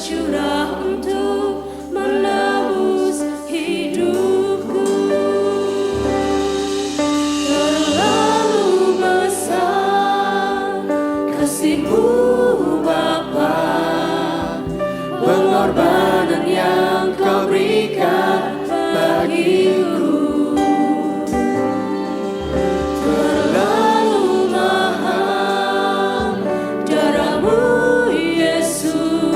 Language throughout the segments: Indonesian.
tercurah untuk menebus hidupku. Terlalu besar kasih-Mu Bapa, pengorbanan yang Kau berikan bagiku. Terlalu mahal darah-Mu Yesus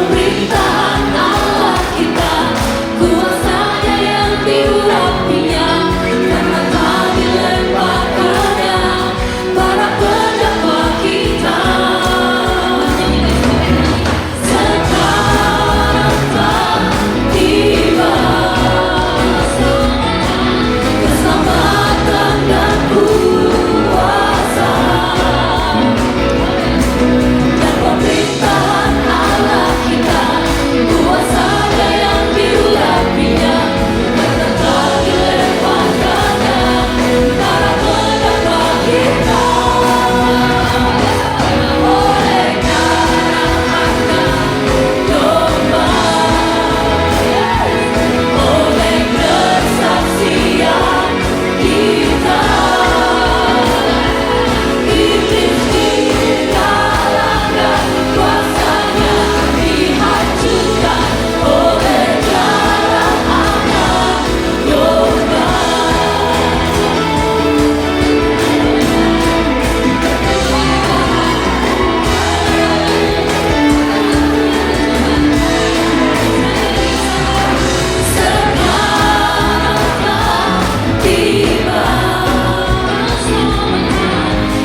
pemerintahan Allah kita, kuasanya yang diurapinya, karena telah dilemparkannya para pendakwa kita. Sekarang telah tiba keselamatan dan kuasa, dan pemerintahan Allah kita, kuasanya yang diurapinya, karena telah dilemparkannya para pendakwa kita. Oleh darah anak domba, oleh kesaksian kita, iblis dikalahkan, kuasanya dihancurkan oleh darah anak domba. Sekarang telah tiba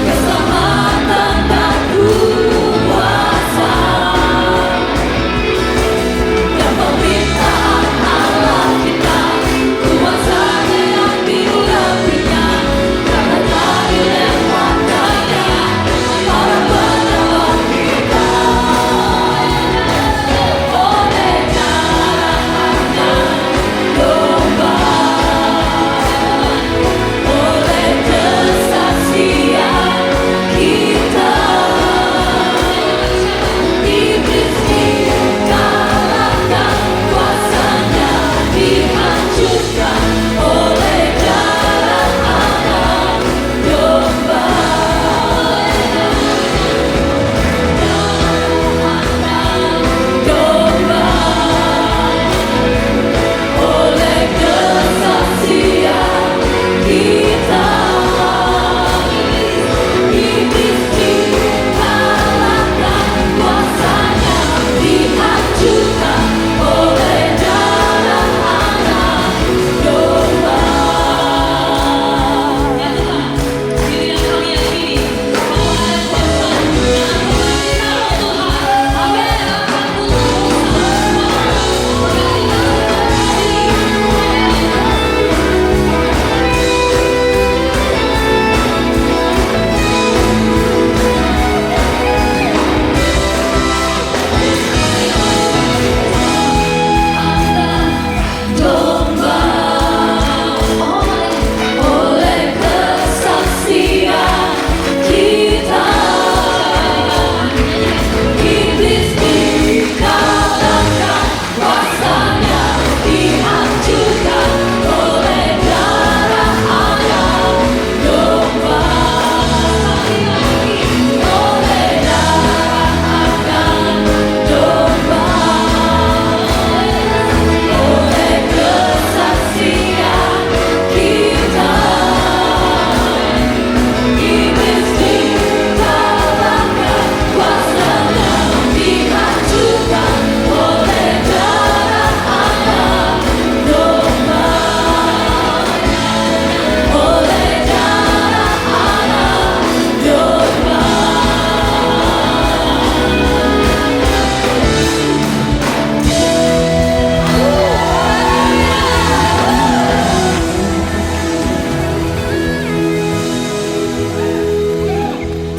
keselamatan dan kuasa, dan pemerintahan Allah kita, kuasanya yang diurapinya, karena telah dilemparkannya para pendakwa kita. Oleh darah anak domba, oleh kesaksian kita, iblis dikalahkan, kuasanya dihancurkan oleh darah anak domba. Domba, oleh kesaksian kita, iblis dikalahkan, kuasanya dihancurkan oleh darah anak domba. Ya Tuhan, diri yang kami yakini bahwa ada kuasa yang mengatur Tuhan. Amin. Domba, oleh kesaksian kita, iblis dikalahkan, kuasanya dihancurkan oleh darah anak domba. Oleh darah anak domba, oleh kesaksian kita, iblis dikalahkan, kuasanya dihancurkan oleh darah anak domba. Oleh darah anak domba.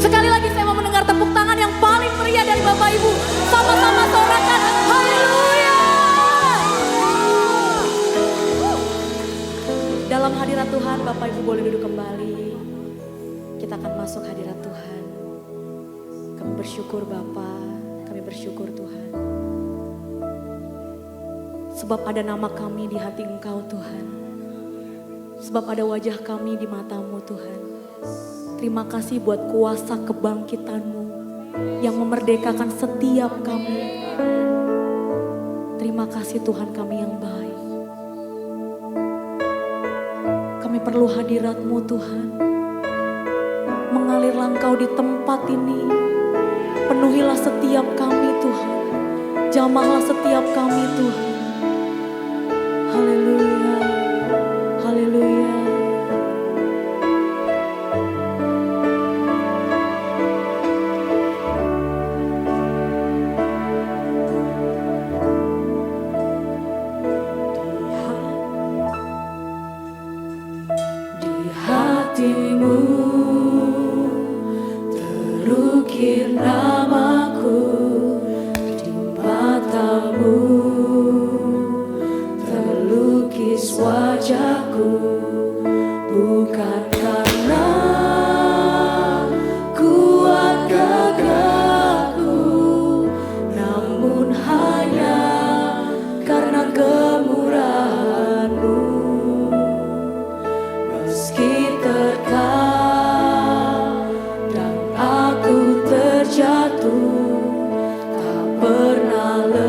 Sekali lagi saya mau mendengar tepuk tangan yang paling meriah dari Bapak Ibu. Sama-sama sorakan haleluya. Dalam hadirat Tuhan, Bapak Ibu boleh duduk kembali. Kita akan masuk hadirat Tuhan. Kami bersyukur Bapa, kami bersyukur Tuhan. Sebab ada nama kami di hati Engkau Tuhan. Sebab ada wajah kami di mata-Mu Tuhan. Terima kasih buat kuasa kebangkitan-Mu yang memerdekakan setiap kami. Terima kasih Tuhan kami yang baik. Kami perlu hadirat-Mu Tuhan. Mengalirlah Engkau di tempat ini. Penuhilah setiap kami Tuhan. Jamahlah setiap kami Tuhan. Haleluya, haleluya. Di hatimu terukir namaku, di matamu terlukis wajahku, bukan karena kuat gagahku, namun hanya karena kemurahan-Mu. Meski terkadang aku terjatuh, tak pernah lelah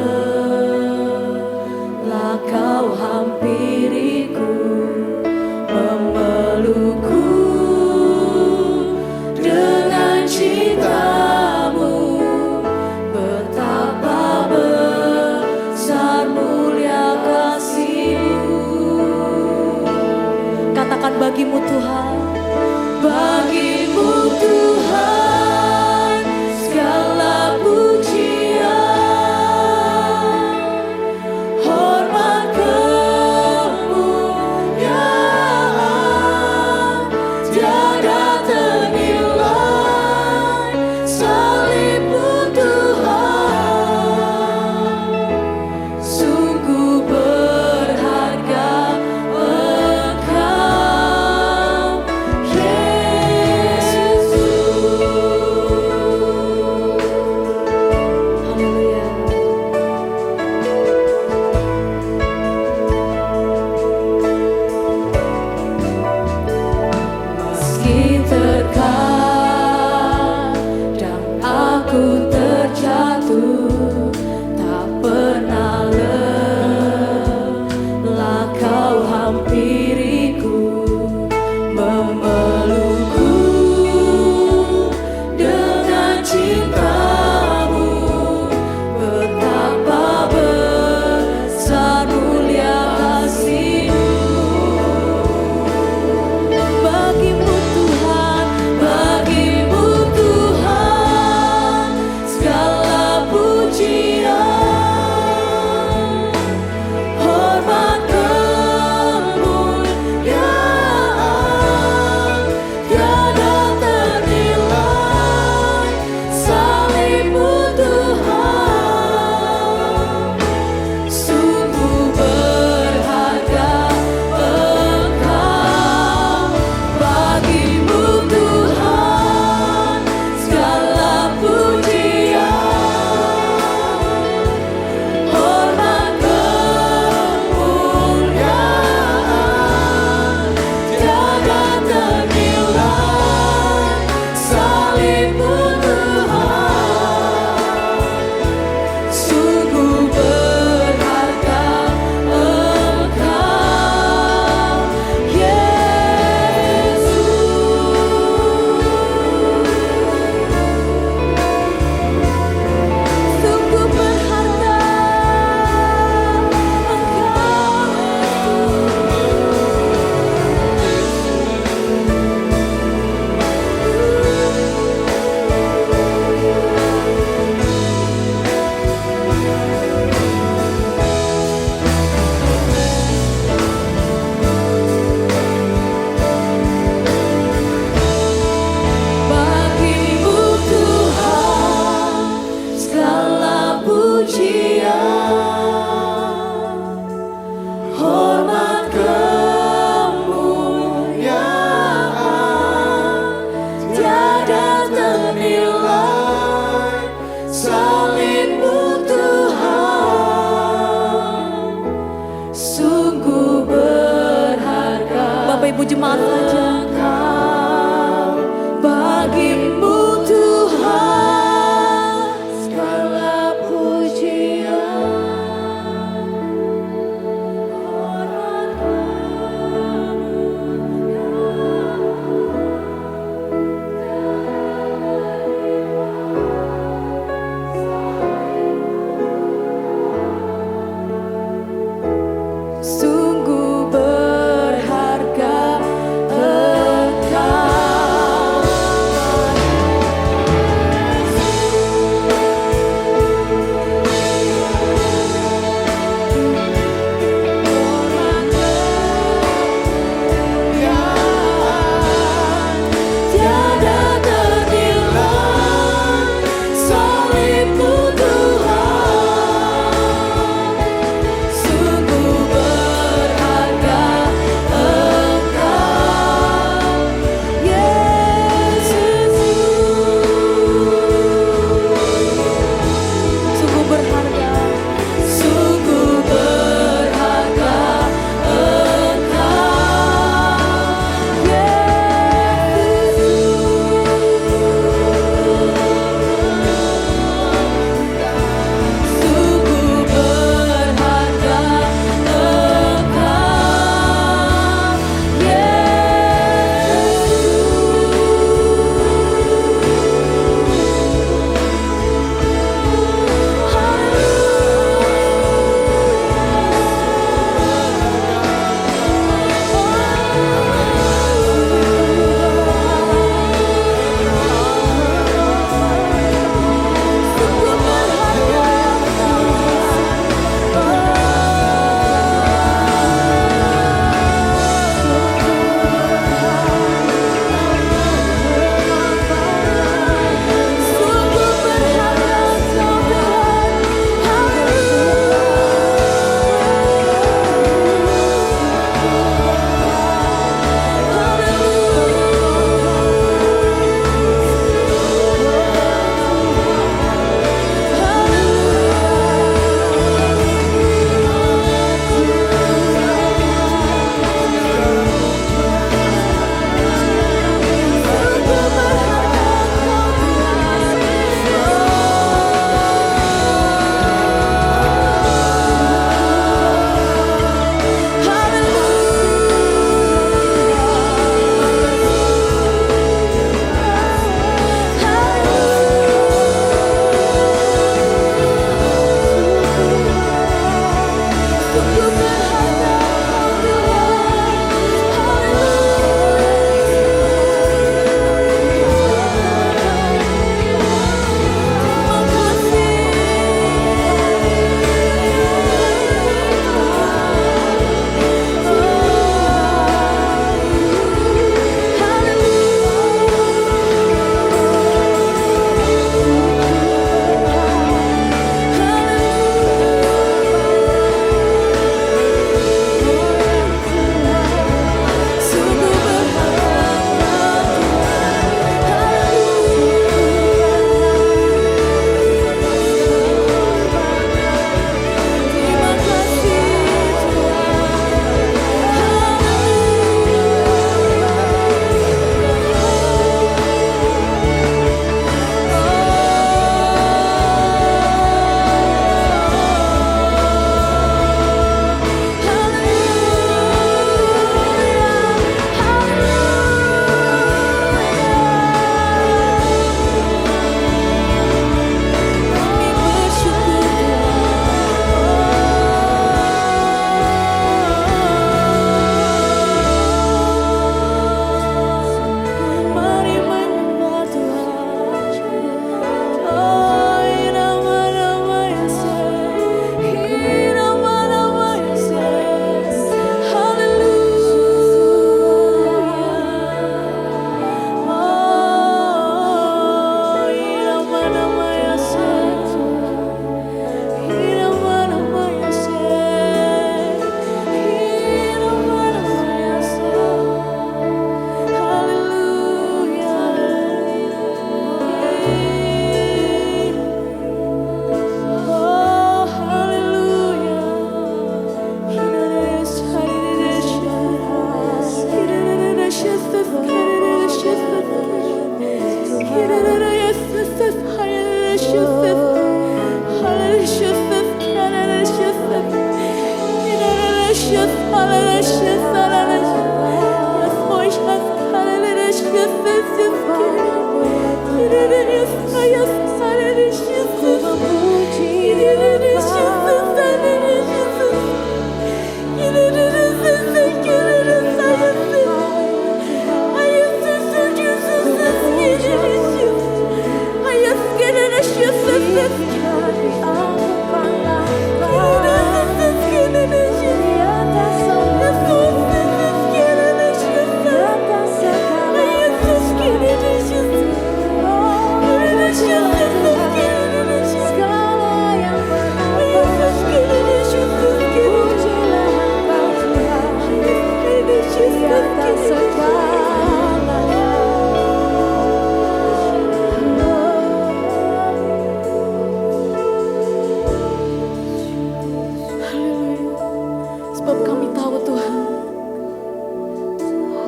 Kau hampiriku, memelukku dengan cinta-Mu. Betapa besar mulia kasih-Mu. Katakan bagimu Tuhan, bagimu Tuhan segala pujian, hormat kemuliaan tiada ternilai. Salib-Mu Tuhan sungguh berharga. Engkau Yesus,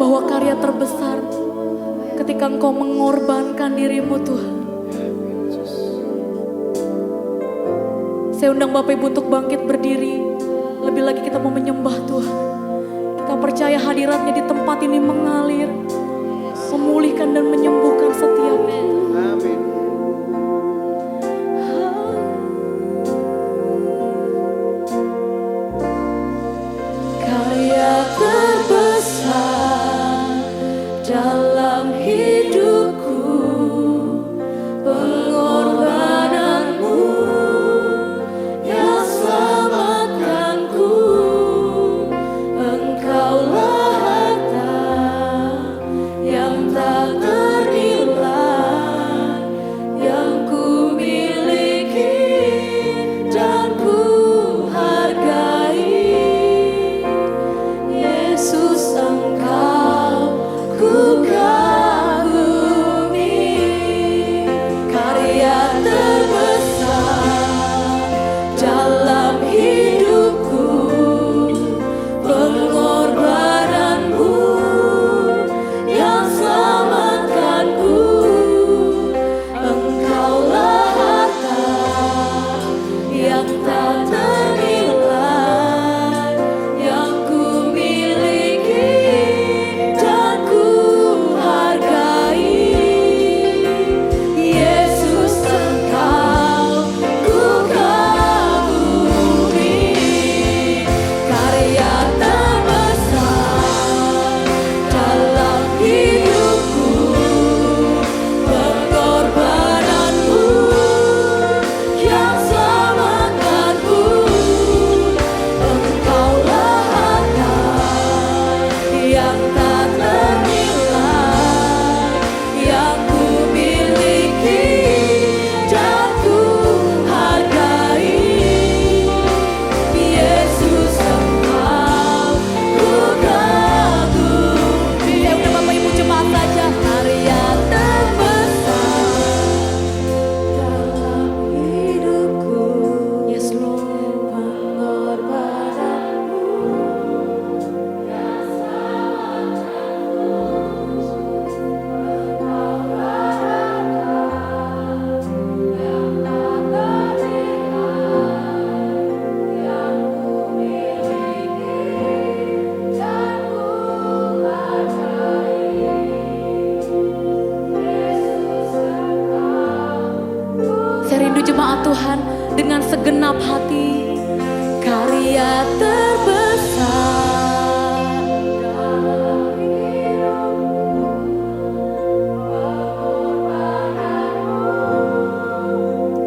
bahwa karya terbesar ketika Engkau mengorbankan dirimu Tuhan. Saya undang Bapak Ibu untuk bangkit berdiri. Lebih lagi kita mau menyembah Tuhan. Kita percaya hadiratnya di tempat ini mengalir, memulihkan dan menyembuhkan setiap. Amin. Karya terbesar dalam hidupku, pengorbananmu yang selamatkanku. Engkaulah harta yang tak ternilai, yang ku miliki dan ku hargai. Yesus, Engkau ku kagumi. Karya terbesar dalam hidupku, pengorbananmu yang selamatkanku. Engkaulah harta yang tak ternilai, yang ku miliki dan ku hargai. Yesus, Engkau ku kagumi. Karya terbesar dalam hidupku, pengorbananmu yang selamatkanku. Engkaulah harta yang tak ternilai, yang ku miliki dan ku hargai. Yesus, Engkau ku kagumi. Ya udah Bapak Ibu jemaat saja. Karya terbesar dalam hidupku, yes Lord, pengorbananmu yang selamatkanku. Engkaulah harta yang tak ternilai, yang ku miliki dan ku hargai. Saya rindu jemaat Tuhan dengan segenap hati. Karya terbesar dalam hidupku, pengorbananmu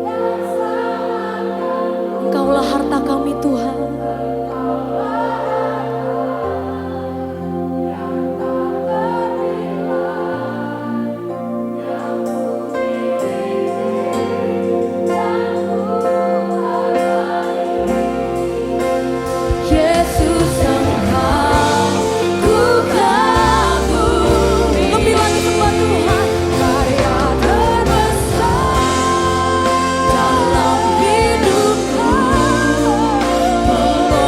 yang selamatkanku. Engkaulah harta kami Tuhan. Yesus, Engkau ku kagumi. Lebih lagi sembah Tuhan. Karya terbesar dalam hidupku, pengorbananmu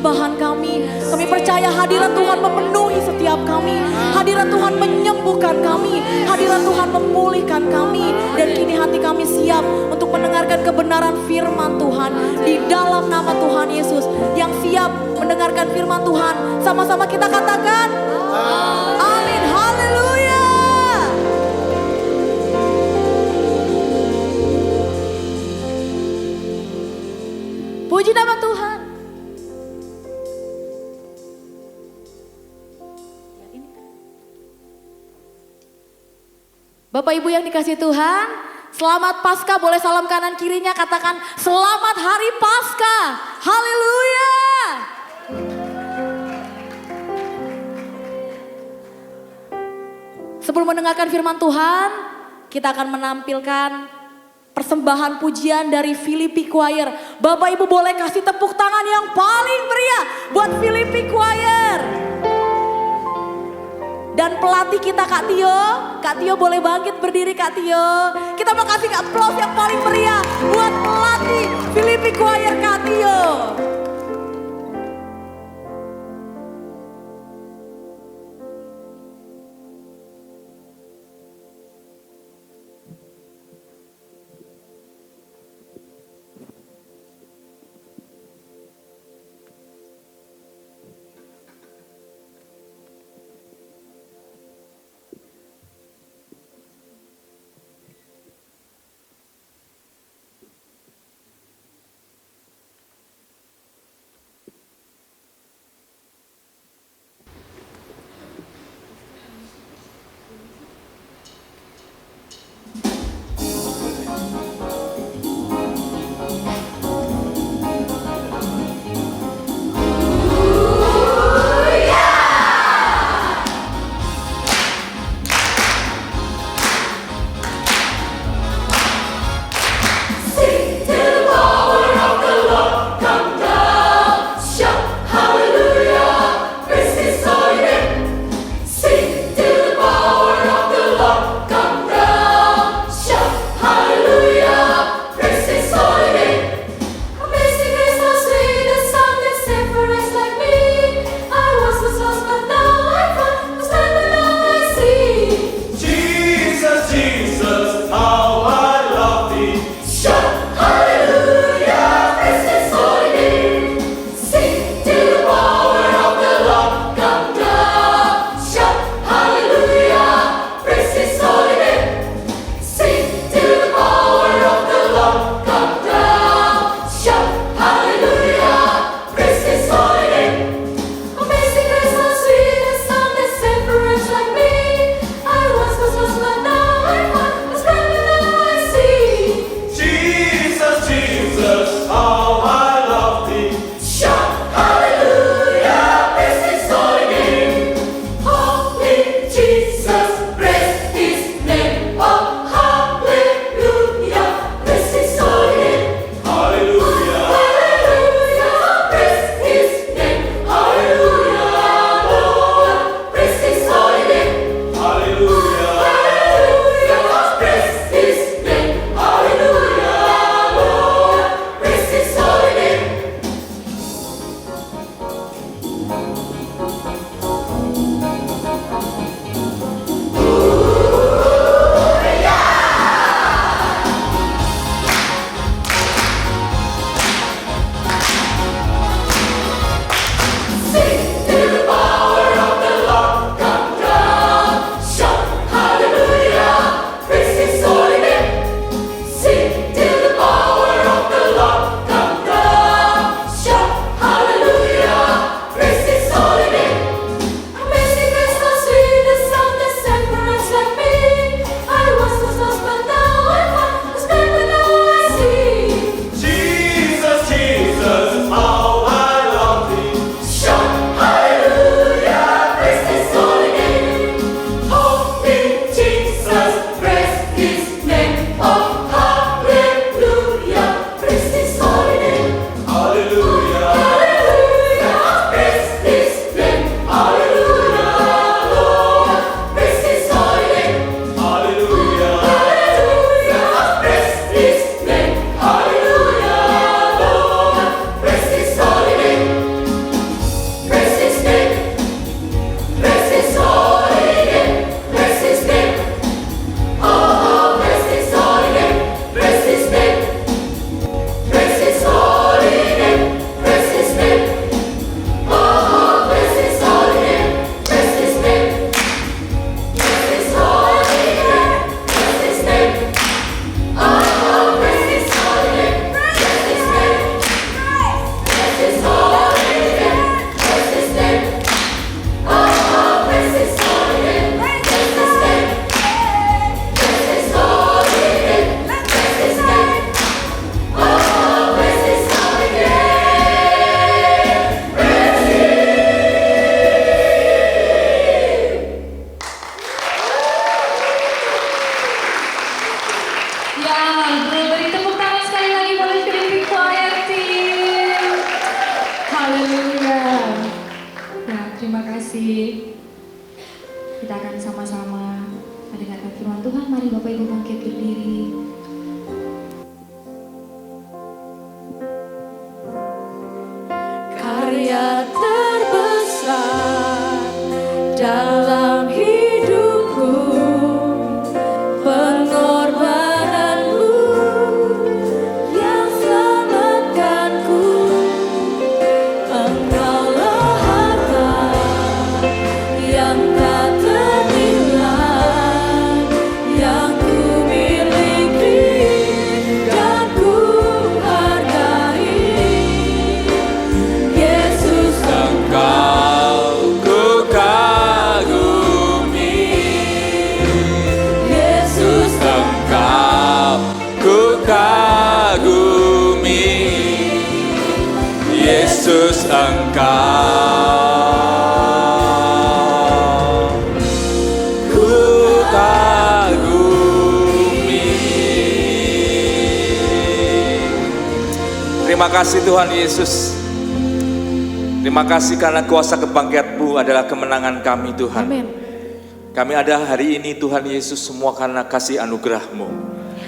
penyembahan kami. Kami percaya hadirat Tuhan memenuhi setiap kami. Hadirat Tuhan menyembuhkan kami. Hadirat Tuhan memulihkan kami. Dan kini hati kami siap untuk mendengarkan kebenaran firman Tuhan. Di dalam nama Tuhan Yesus. Yang siap mendengarkan firman Tuhan. Sama-sama kita katakan. Amin. Haleluya. Puji nama Tuhan. Bapak Ibu yang dikasihi Tuhan, selamat Paskah, boleh salam kanan kirinya, katakan selamat hari Paskah. Haleluya. Sebelum mendengarkan firman Tuhan, kita akan menampilkan persembahan pujian dari Philippi Choir. Bapak Ibu boleh kasih tepuk tangan yang paling meriah buat Philippi Choir. Dan pelatih kita Kak Tio boleh bangkit berdiri Kak Tio. Kita mau kasih aplaus yang paling meriah buat pelatih Philippi Choir Kak Tio. This is Haleluya. Nah, terima kasih. Kita akan sama-sama mendengarkan firman Tuhan. Mari Bapak Ibu bangkit berdiri. Karya terbesar dalam hidupku, pengorbananmu yang selamatkanku. Engkaulah harta yang tak ternilai, yang ku miliki dan ku hargai. Yesus, Engkau ku kagumi, Yesus, Engkau ku kagumi, Yesus Engkau ku kagumi. Terima kasih Tuhan Yesus. Terima kasih karena kuasa kebangkitan-Mu adalah kemenangan kami Tuhan. amin. Kami ada hari ini Tuhan Yesus semua karena kasih anugerah-Mu.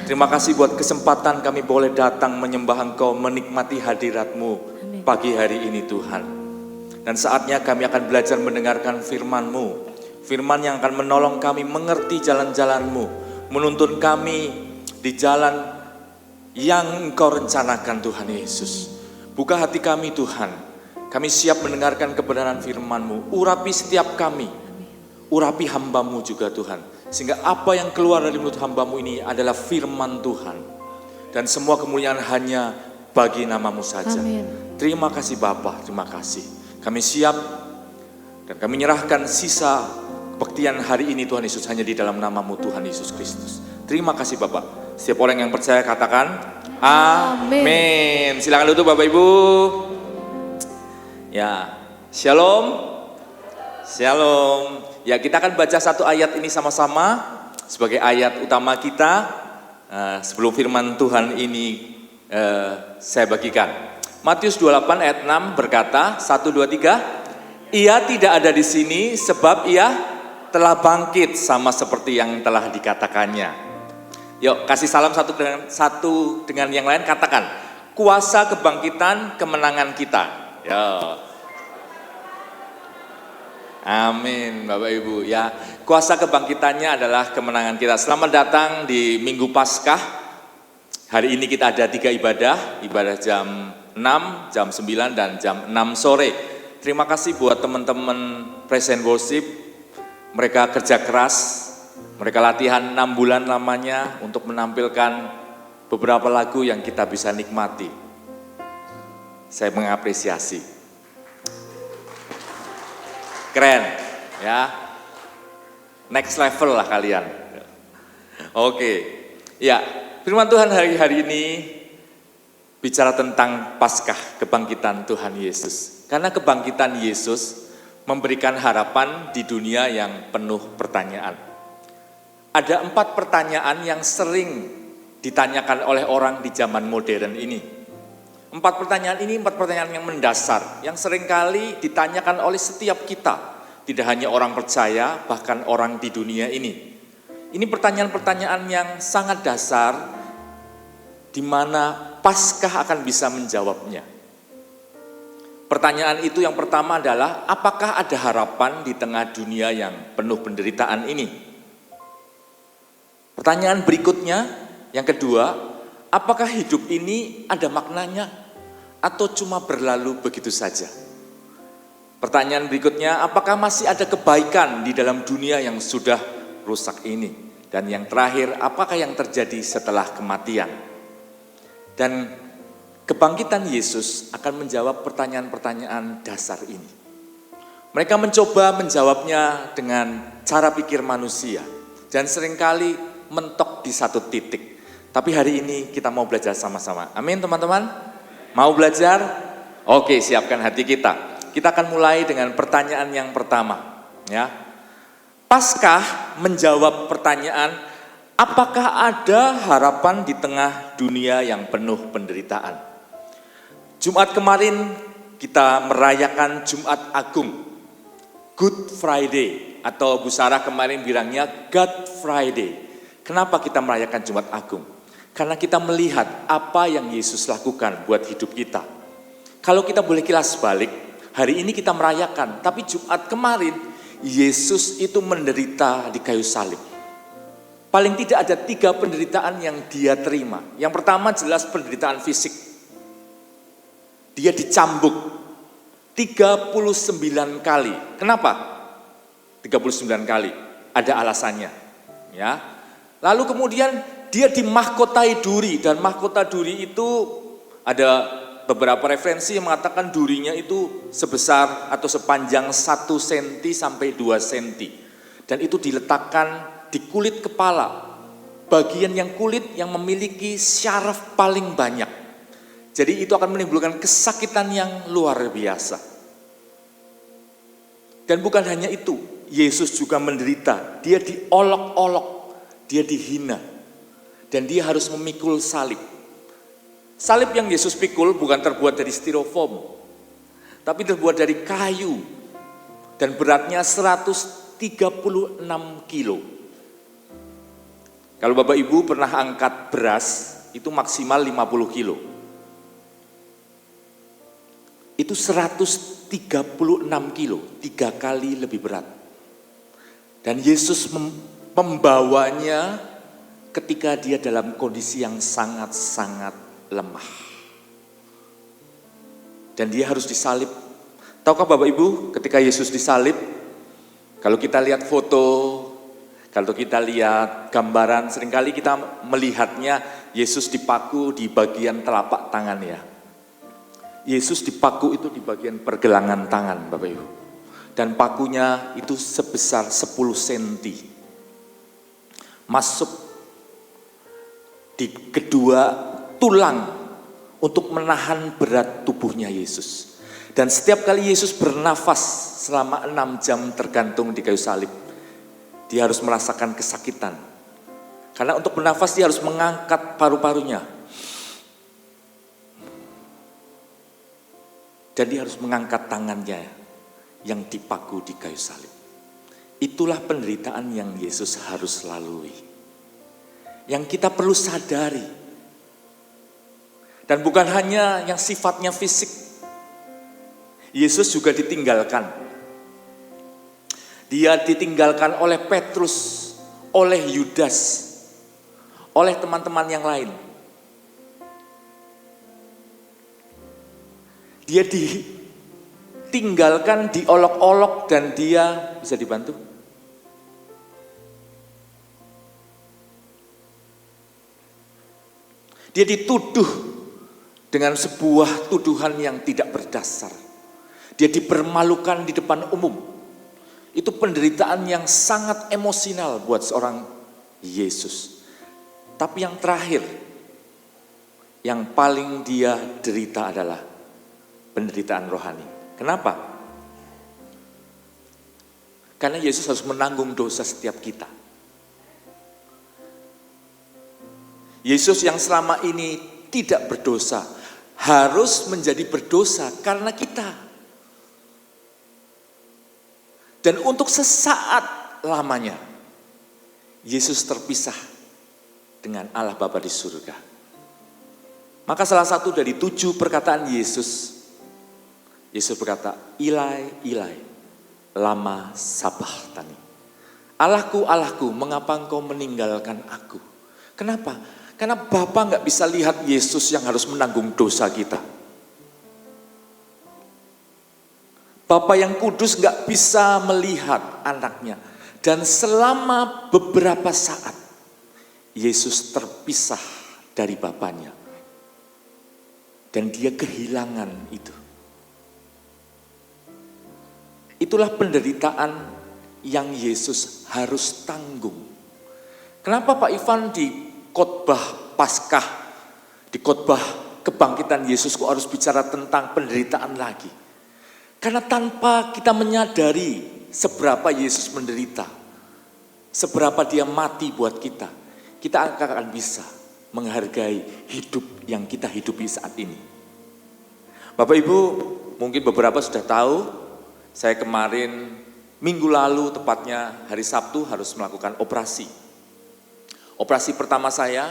Terima kasih buat kesempatan kami boleh datang menyembah Engkau, menikmati hadirat-Mu Amin. pagi hari ini Tuhan. Dan saatnya kami akan belajar mendengarkan firman-Mu. Firman yang akan menolong kami mengerti jalan-jalan-Mu, menuntun kami di jalan yang Engkau rencanakan Tuhan Yesus. Buka hati kami Tuhan. Kami siap mendengarkan kebenaran firman-Mu. Urapi setiap kami. Urapi hamba-Mu juga Tuhan. Sehingga apa yang keluar dari mulut hamba-Mu ini adalah firman Tuhan. Dan semua kemuliaan hanya bagi nama-Mu saja. Amin. Terima kasih Bapa, terima kasih. Kami siap dan kami menyerahkan sisa kebaktian hari ini Tuhan Yesus hanya di dalam nama-Mu Tuhan Yesus Kristus. Terima kasih Bapak. Setiap orang yang percaya katakan amin. Silakan duduk Bapak Ibu. Ya, shalom. Shalom. Ya, kita akan baca satu ayat ini sama-sama sebagai ayat utama kita sebelum firman Tuhan ini saya bagikan. Matius 28 ayat 6 berkata, 1, 2, 3, ia tidak ada di sini sebab ia telah bangkit sama seperti yang telah dikatakannya. Yuk, kasih salam satu dengan yang lain, katakan, kuasa kebangkitan kemenangan kita. Ya. Amin Bapak Ibu ya. Kuasa kebangkitannya adalah kemenangan kita. Selamat datang di Minggu Paskah. Hari ini kita ada 3 ibadah. Ibadah jam 6, jam 9 dan jam 6 sore. Terima kasih buat teman-teman Praise and Worship. Mereka kerja keras. Mereka latihan 6 bulan lamanya untuk menampilkan beberapa lagu yang kita bisa nikmati. Saya mengapresiasi. Keren, ya. Next level lah kalian. Oke, ya. Firman Tuhan hari ini bicara tentang Paskah, kebangkitan Tuhan Yesus. Karena kebangkitan Yesus memberikan harapan di dunia yang penuh pertanyaan. Ada 4 pertanyaan yang sering ditanyakan oleh orang di zaman modern ini. 4 pertanyaan ini 4 pertanyaan yang mendasar, yang seringkali ditanyakan oleh setiap kita. Tidak hanya orang percaya, bahkan orang di dunia ini. Ini pertanyaan-pertanyaan yang sangat dasar, di mana Paskah akan bisa menjawabnya. Pertanyaan itu yang pertama adalah, apakah ada harapan di tengah dunia yang penuh penderitaan ini? Pertanyaan berikutnya, yang kedua, apakah hidup ini ada maknanya atau cuma berlalu begitu saja? Pertanyaan berikutnya, apakah masih ada kebaikan di dalam dunia yang sudah rusak ini? Dan yang terakhir, apakah yang terjadi setelah kematian? Dan kebangkitan Yesus akan menjawab pertanyaan-pertanyaan dasar ini. Mereka mencoba menjawabnya dengan cara pikir manusia dan seringkali mentok di satu titik. Tapi hari ini kita mau belajar sama-sama. Amin teman-teman? Mau belajar? Oke, siapkan hati kita. Kita akan mulai dengan pertanyaan yang pertama. Ya. Paskah menjawab pertanyaan, apakah ada harapan di tengah dunia yang penuh penderitaan? Jumat kemarin kita merayakan Jumat Agung, Good Friday, atau Bu Sarah kemarin bilangnya God Friday. Kenapa kita merayakan Jumat Agung? Karena kita melihat apa yang Yesus lakukan buat hidup kita. Kalau kita boleh kilas balik, hari ini kita merayakan, tapi Jumat kemarin Yesus itu menderita di kayu salib. Paling tidak ada 3 penderitaan yang dia terima. Yang pertama jelas penderitaan fisik. Dia dicambuk 39 kali. Kenapa? 39 kali. Ada alasannya. Ya. Lalu kemudian dia dimahkotai duri, dan mahkota duri itu ada beberapa referensi yang mengatakan durinya itu sebesar atau sepanjang 1 cm sampai 2 cm. Dan itu diletakkan di kulit kepala, bagian yang kulit yang memiliki syaraf paling banyak. Jadi itu akan menimbulkan kesakitan yang luar biasa. Dan bukan hanya itu, Yesus juga menderita. Dia diolok-olok, dia dihina, dan dia harus memikul salib. Salib yang Yesus pikul bukan terbuat dari styrofoam, tapi terbuat dari kayu, dan beratnya 136 kilo. Kalau Bapak Ibu pernah angkat beras, itu maksimal 50 kilo. Itu 136 kilo, 3 kali lebih berat. Dan Yesus membawanya ketika dia dalam kondisi yang sangat-sangat lemah. Dan dia harus disalib. Tahukah Bapak Ibu, ketika Yesus disalib, kalau kita lihat foto, kalau kita lihat gambaran, seringkali kita melihatnya Yesus dipaku di bagian telapak tangan ya. Yesus dipaku itu di bagian pergelangan tangan Bapak Ibu. Dan pakunya itu sebesar 10 cm. Masuk di kedua tulang untuk menahan berat tubuhnya Yesus. Dan setiap kali Yesus bernafas selama 6 jam tergantung di kayu salib, dia harus merasakan kesakitan. Karena untuk bernafas dia harus mengangkat paru-parunya. Dan dia harus mengangkat tangannya yang dipaku di kayu salib. Itulah penderitaan yang Yesus harus lalui. Yang kita perlu sadari. Dan bukan hanya yang sifatnya fisik. Yesus juga ditinggalkan. Dia ditinggalkan oleh Petrus, oleh Yudas, oleh teman-teman yang lain. Dia ditinggalkan, diolok-olok, dan dia bisa dibantu. Dia dituduh dengan sebuah tuduhan yang tidak berdasar. Dia dipermalukan di depan umum. Itu penderitaan yang sangat emosional buat seorang Yesus. Tapi yang terakhir, yang paling dia derita adalah penderitaan rohani. Kenapa? Karena Yesus harus menanggung dosa setiap kita. Yesus yang selama ini tidak berdosa, harus menjadi berdosa karena kita. Dan untuk sesaat lamanya, Yesus terpisah dengan Allah Bapa di surga. Maka salah satu dari 7 perkataan Yesus berkata, Ilai, Ilai, lama sabachthani. Allahku, Allahku, mengapa engkau meninggalkan aku? Kenapa? Karena Bapa nggak bisa lihat Yesus yang harus menanggung dosa kita. Bapa yang kudus gak bisa melihat anaknya. Dan selama beberapa saat, Yesus terpisah dari Bapanya. Dan dia kehilangan itu. Itulah penderitaan yang Yesus harus tanggung. Kenapa Pak Ivan di khotbah Paskah, di khotbah kebangkitan Yesus kok harus bicara tentang penderitaan lagi? Karena tanpa kita menyadari seberapa Yesus menderita, seberapa dia mati buat kita akan bisa menghargai hidup yang kita hidupi saat ini. Bapak Ibu, mungkin beberapa sudah tahu, saya kemarin minggu lalu tepatnya hari Sabtu harus melakukan operasi. Operasi pertama saya,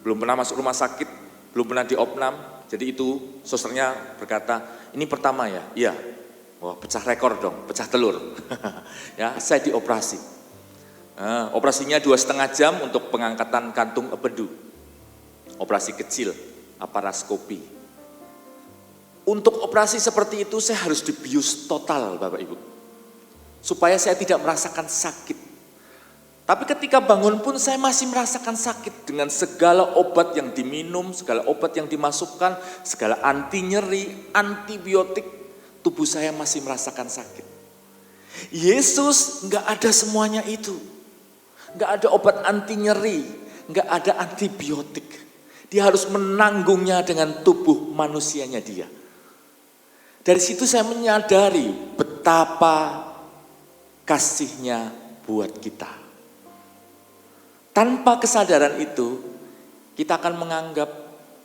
belum pernah masuk rumah sakit, belum pernah diopnam, jadi itu susternya berkata, ini pertama ya? Iya. Wah, pecah rekor dong, pecah telur. Ya, saya dioperasi. Operasinya 2,5 jam untuk pengangkatan kantung empedu. Operasi kecil, aparaskopi. Untuk operasi seperti itu saya harus dibius total Bapak Ibu. Supaya saya tidak merasakan sakit. Tapi ketika bangun pun saya masih merasakan sakit dengan segala obat yang diminum, segala obat yang dimasukkan, segala anti nyeri, antibiotik, tubuh saya masih merasakan sakit. Yesus enggak ada semuanya itu. Enggak ada obat anti nyeri, enggak ada antibiotik. Dia harus menanggungnya dengan tubuh manusianya dia. Dari situ saya menyadari betapa kasihnya buat kita. Tanpa kesadaran itu, kita akan menganggap,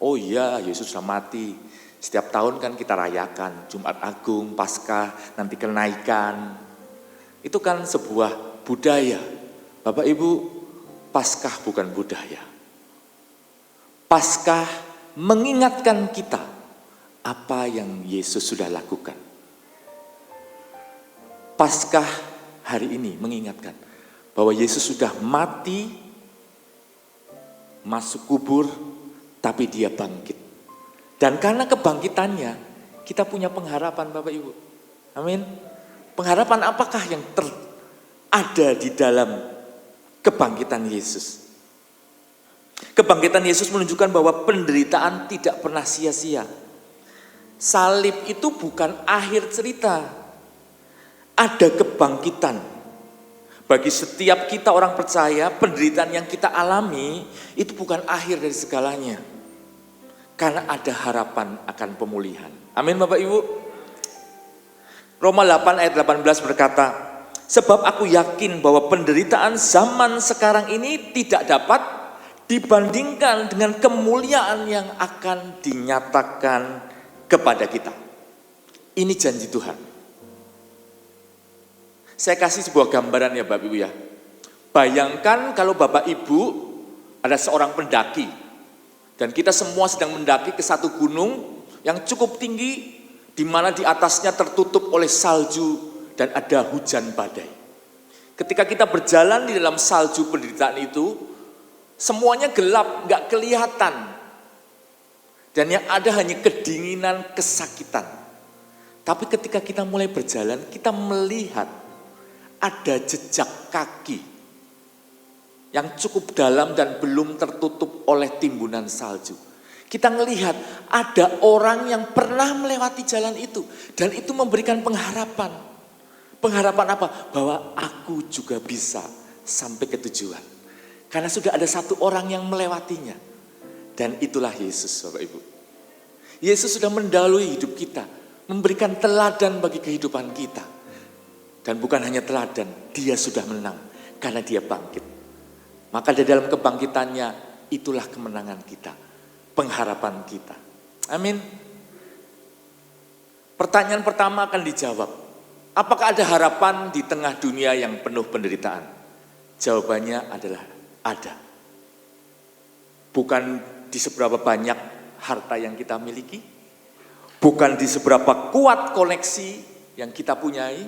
oh iya Yesus sudah mati. Setiap tahun kan kita rayakan, Jumat Agung, Paskah, nanti kenaikan. Itu kan sebuah budaya. Bapak Ibu, Paskah bukan budaya. Paskah mengingatkan kita apa yang Yesus sudah lakukan. Paskah hari ini mengingatkan bahwa Yesus sudah mati, masuk kubur, tapi dia bangkit. Dan karena kebangkitannya, kita punya pengharapan Bapak Ibu. Amin. Pengharapan apakah yang ada di dalam kebangkitan Yesus? Kebangkitan Yesus menunjukkan bahwa penderitaan tidak pernah sia-sia. Salib itu bukan akhir cerita. Ada kebangkitan. Bagi setiap kita orang percaya, penderitaan yang kita alami itu bukan akhir dari segalanya. Karena ada harapan akan pemulihan. Amin Bapak Ibu. Roma 8 ayat 18 berkata, sebab aku yakin bahwa penderitaan zaman sekarang ini tidak dapat dibandingkan dengan kemuliaan yang akan dinyatakan kepada kita. Ini janji Tuhan. Saya kasih sebuah gambaran ya Bapak Ibu ya. Bayangkan kalau Bapak Ibu ada seorang pendaki dan kita semua sedang mendaki ke satu gunung yang cukup tinggi di mana di atasnya tertutup oleh salju dan ada hujan badai. Ketika kita berjalan di dalam salju penderitaan itu, semuanya gelap, gak kelihatan. Dan yang ada hanya kedinginan, kesakitan. Tapi ketika kita mulai berjalan, kita melihat ada jejak kaki yang cukup dalam dan belum tertutup oleh timbunan salju. Kita melihat ada orang yang pernah melewati jalan itu. Dan itu memberikan pengharapan. Pengharapan apa? Bahwa aku juga bisa sampai ke tujuan. Karena sudah ada satu orang yang melewatinya. Dan itulah Yesus Bapak Ibu. Yesus sudah mendahului hidup kita. Memberikan teladan bagi kehidupan kita. Dan bukan hanya teladan, dia sudah menang. Karena dia bangkit. Maka di dalam kebangkitannya, itulah kemenangan kita. Pengharapan kita. Amin. Pertanyaan pertama akan dijawab. Apakah ada harapan di tengah dunia yang penuh penderitaan? Jawabannya adalah ada. Bukan di seberapa banyak harta yang kita miliki, bukan di seberapa kuat koneksi yang kita punyai,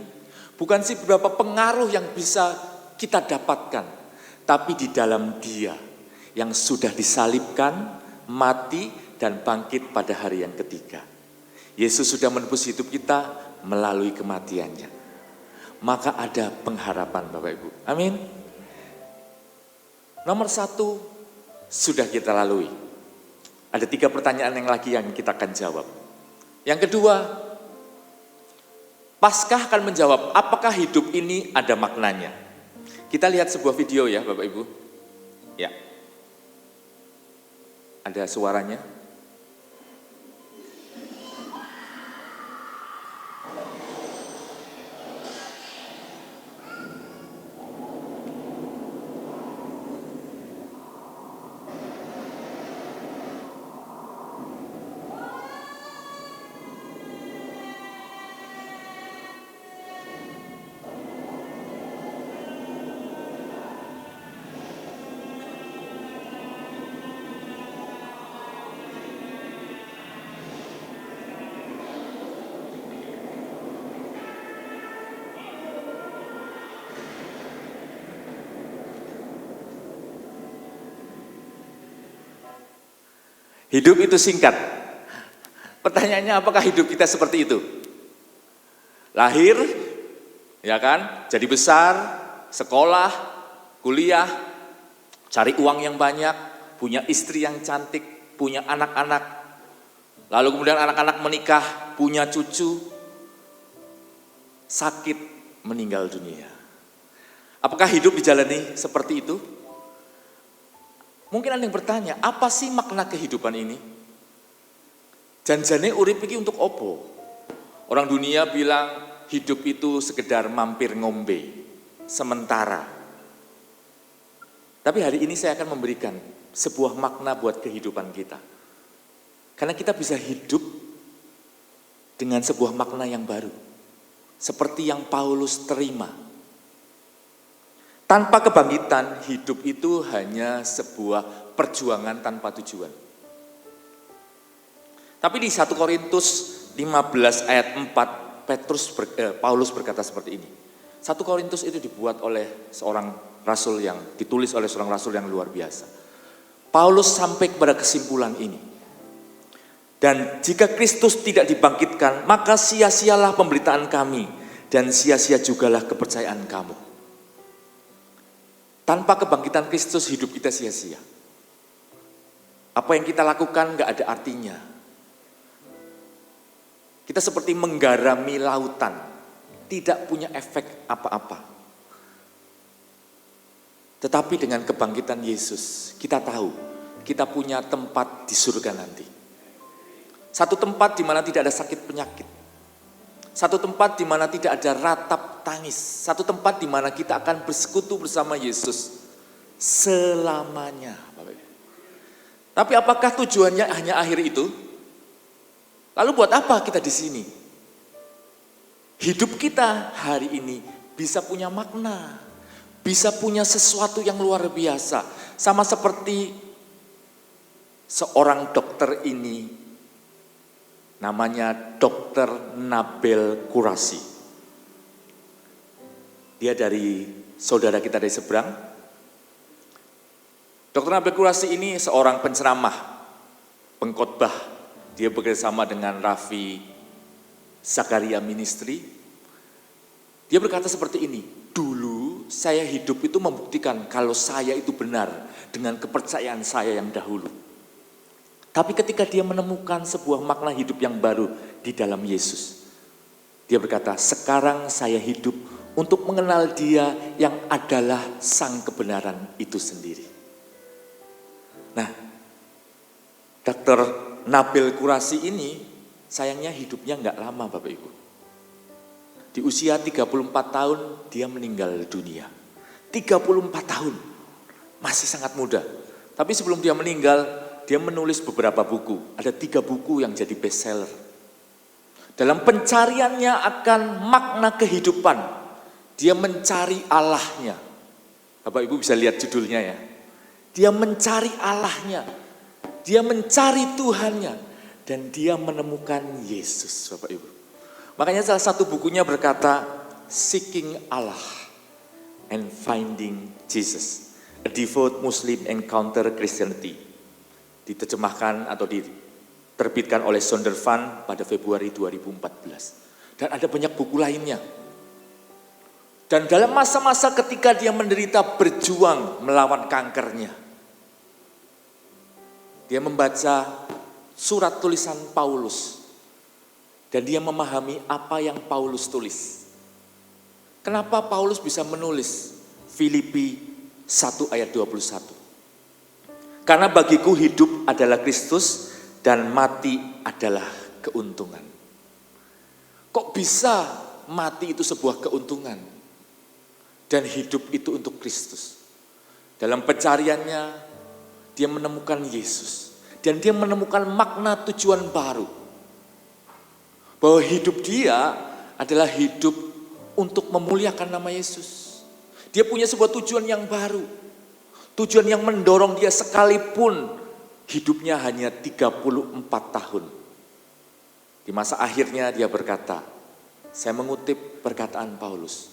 bukan seberapa pengaruh yang bisa kita dapatkan, tapi di dalam Dia yang sudah disalibkan, mati dan bangkit pada hari yang ketiga. Yesus sudah menebus hidup kita melalui kematiannya. Maka ada pengharapan Bapak Ibu. Amin. Nomor 1 sudah kita lalui. Ada 3 pertanyaan yang lagi yang kita akan jawab. Yang kedua, Paskah akan menjawab apakah hidup ini ada maknanya. Kita lihat sebuah video ya Bapak Ibu. Ya. Ada suaranya. Hidup itu singkat. Pertanyaannya, apakah hidup kita seperti itu? Lahir, ya kan, jadi besar, sekolah, kuliah, cari uang yang banyak, punya istri yang cantik, punya anak-anak, lalu kemudian anak-anak menikah, punya cucu, sakit, meninggal dunia. Apakah hidup dijalani seperti itu? Mungkin ada yang bertanya, apa sih makna kehidupan ini? Janjane urip iki untuk opo? Orang dunia bilang hidup itu sekedar mampir ngombe, sementara. Tapi hari ini saya akan memberikan sebuah makna buat kehidupan kita. Karena kita bisa hidup dengan sebuah makna yang baru. Seperti yang Paulus terima. Tanpa kebangkitan, hidup itu hanya sebuah perjuangan tanpa tujuan. Tapi di 1 Korintus 15 ayat 4, Paulus berkata seperti ini. 1 Korintus itu dibuat oleh seorang rasul yang, ditulis oleh seorang rasul yang luar biasa. Paulus sampai kepada kesimpulan ini. Dan jika Kristus tidak dibangkitkan, maka sia-sialah pemberitaan kami, dan sia-sia jugalah kepercayaan kamu. Tanpa kebangkitan Kristus, hidup kita sia-sia. Apa yang kita lakukan gak ada artinya. Kita seperti menggarami lautan, tidak punya efek apa-apa. Tetapi dengan kebangkitan Yesus, kita tahu kita punya tempat di surga nanti. Satu tempat di mana tidak ada sakit penyakit. Satu tempat di mana tidak ada ratap tangis. Satu tempat di mana kita akan bersekutu bersama Yesus selamanya. Tapi apakah tujuannya hanya akhir itu? Lalu buat apa kita di sini? Hidup kita hari ini bisa punya makna, bisa punya sesuatu yang luar biasa. Sama seperti seorang dokter ini, namanya Dr. Nabil Quraisy. Dia dari saudara kita dari seberang. Dr. Nabil Quraisy ini seorang penceramah, pengkhotbah. Dia bekerjasama dengan Raffi Zakaria Ministry. Dia berkata seperti ini, dulu saya hidup itu membuktikan kalau saya itu benar dengan kepercayaan saya yang dahulu. Tapi ketika dia menemukan sebuah makna hidup yang baru di dalam Yesus, dia berkata, sekarang saya hidup untuk mengenal Dia yang adalah sang kebenaran itu sendiri. Nah, Dr. Nabil Quraisy ini sayangnya hidupnya enggak lama Bapak Ibu. Di usia 34 tahun dia meninggal dunia. 34 tahun, masih sangat muda. Tapi sebelum dia meninggal, dia menulis beberapa buku. Ada 3 buku yang jadi bestseller. Dalam pencariannya akan makna kehidupan, dia mencari Allahnya. Bapak Ibu bisa lihat judulnya ya. Dia mencari Allahnya. Dia mencari Tuhannya dan dia menemukan Yesus, Bapak Ibu. Makanya salah satu bukunya berkata, Seeking Allah and Finding Jesus, A Devout Muslim Encounter Christianity. Diterjemahkan atau diterbitkan oleh Zondervan pada Februari 2014. Dan ada banyak buku lainnya. Dan dalam masa-masa ketika dia menderita berjuang melawan kankernya, dia membaca surat tulisan Paulus dan dia memahami apa yang Paulus tulis. Kenapa Paulus bisa menulis Filipi 1 ayat 21? Karena bagiku hidup adalah Kristus dan mati adalah keuntungan. Kok bisa mati itu sebuah keuntungan dan hidup itu untuk Kristus? Dalam pencariannya dia menemukan Yesus dan dia menemukan makna tujuan baru. Bahwa hidup dia adalah hidup untuk memuliakan nama Yesus. Dia punya sebuah tujuan yang baru. Tujuan yang mendorong dia sekalipun hidupnya hanya 34 tahun. Di masa akhirnya dia berkata, saya mengutip perkataan Paulus.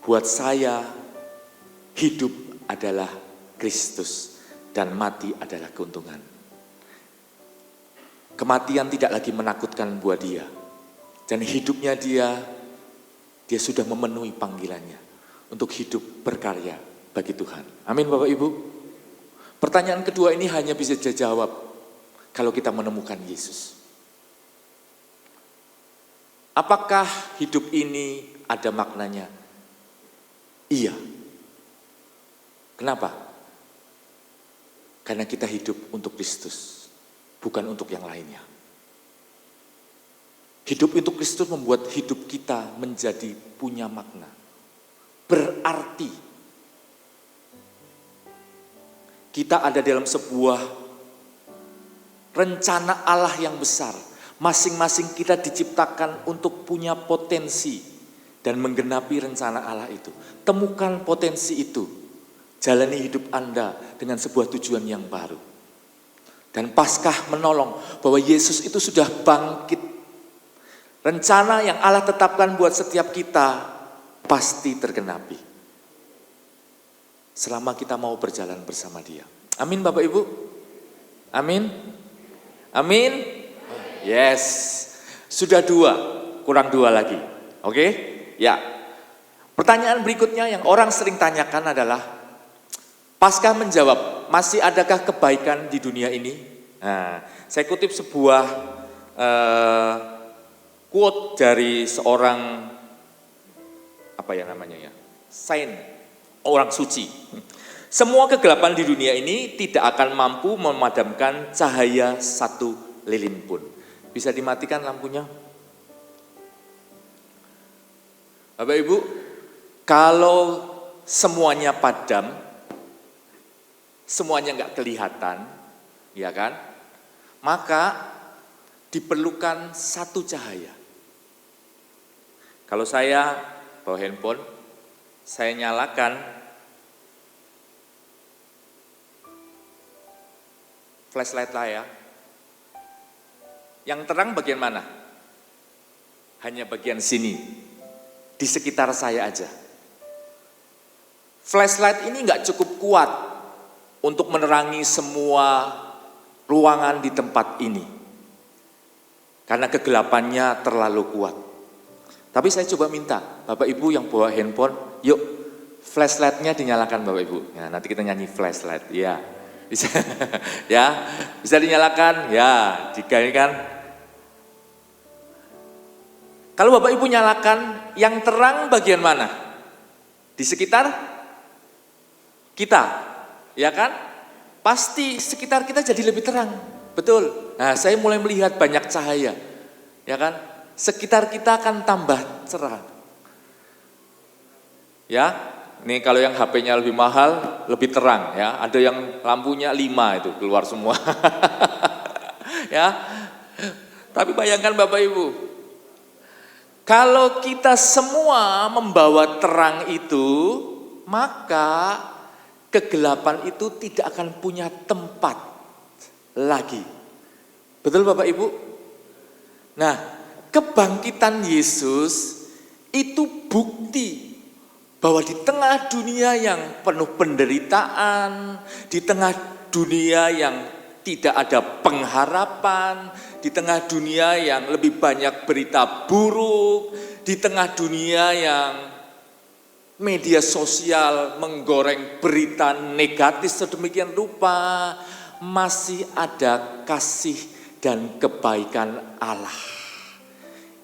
Buat saya hidup adalah Kristus dan mati adalah keuntungan. Kematian tidak lagi menakutkan buat dia. Dan hidupnya dia sudah memenuhi panggilannya untuk hidup berkarya bagi Tuhan. Amin Bapak Ibu. Pertanyaan kedua ini hanya bisa dijawab kalau kita menemukan Yesus. Apakah hidup ini ada maknanya? Iya. Kenapa? Karena kita hidup untuk Kristus, bukan untuk yang lainnya. Hidup untuk Kristus membuat hidup kita menjadi punya makna. Berarti kita ada dalam sebuah rencana Allah yang besar. Masing-masing kita diciptakan untuk punya potensi dan menggenapi rencana Allah itu. Temukan potensi itu. Jalani hidup Anda dengan sebuah tujuan yang baru. Dan Paskah menolong bahwa Yesus itu sudah bangkit. Rencana yang Allah tetapkan buat setiap kita pasti tergenapi. Selama kita mau berjalan bersama Dia. Amin Bapak Ibu? Amin? Amin? Yes. Sudah 2, kurang 2 lagi. Oke? Ya. Pertanyaan berikutnya yang orang sering tanyakan adalah, Paskah menjawab, masih adakah kebaikan di dunia ini? Nah, saya kutip sebuah quote dari seorang, apa ya namanya ya, saint, orang suci. Semua kegelapan di dunia ini tidak akan mampu memadamkan cahaya satu lilin pun. Bisa dimatikan lampunya? Bapak Ibu, kalau semuanya padam, semuanya nggak kelihatan, ya kan? Maka diperlukan satu cahaya. Kalau saya bawa handphone, saya nyalakan flashlight saya. Yang terang bagian mana? Hanya bagian sini, di sekitar saya aja. Flashlight ini nggak cukup kuat untuk menerangi semua ruangan di tempat ini. Karena kegelapannya terlalu kuat. Tapi saya coba minta, Bapak Ibu yang bawa handphone, yuk flashlightnya dinyalakan Bapak Ibu. Ya, nanti kita nyanyi flashlight, ya. Bisa, ya, bisa dinyalakan, ya, jika ini kan. Kalau Bapak Ibu nyalakan, yang terang bagian mana? Di sekitar kita, ya kan? Pasti sekitar kita jadi lebih terang, betul. Nah, saya mulai melihat banyak cahaya, ya kan? Sekitar kita akan tambah cerah. Ya, nih kalau yang HP-nya lebih mahal, lebih terang, ya. Ada yang lampunya 5 itu keluar semua, ya. Tapi bayangkan Bapak Ibu, kalau kita semua membawa terang itu, maka kegelapan itu tidak akan punya tempat lagi. Betul Bapak Ibu? Nah, kebangkitan Yesus itu bukti bahwa di tengah dunia yang penuh penderitaan, di tengah dunia yang tidak ada pengharapan, di tengah dunia yang lebih banyak berita buruk, di tengah dunia yang media sosial menggoreng berita negatif sedemikian rupa, masih ada kasih dan kebaikan Allah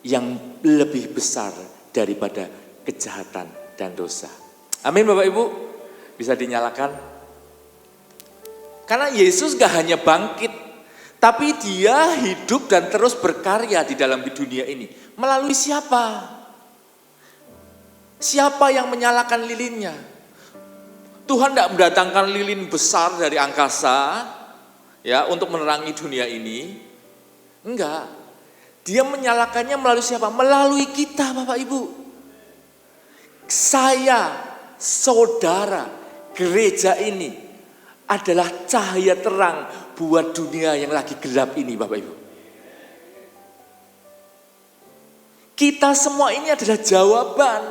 yang lebih besar daripada kejahatan dan dosa. Amin Bapak Ibu, bisa dinyalakan. Karena Yesus gak hanya bangkit, tapi Dia hidup dan terus berkarya di dalam dunia ini. Melalui siapa? Siapa yang menyalakan lilinnya? Tuhan tidak mendatangkan lilin besar dari angkasa ya untuk menerangi dunia ini. Enggak. Dia menyalakannya melalui siapa? Melalui kita Bapak Ibu. Saya, saudara, gereja ini adalah cahaya terang buat dunia yang lagi gelap ini Bapak Ibu. Kita semua ini adalah jawaban.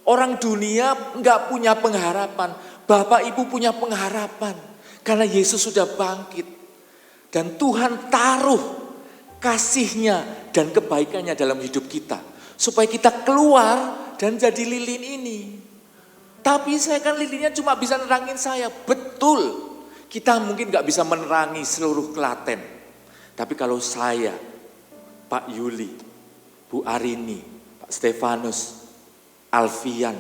Orang dunia enggak punya pengharapan. Bapak Ibu punya pengharapan. Karena Yesus sudah bangkit. Dan Tuhan taruh kasih-Nya dan kebaikannya dalam hidup kita. Supaya kita keluar dan jadi lilin ini. Tapi saya kan lilinnya cuma bisa nerangin saya. Betul, kita mungkin gak bisa menerangi seluruh Klaten. Tapi kalau saya, Pak Yuli, Bu Arini, Pak Stefanus, Alfian,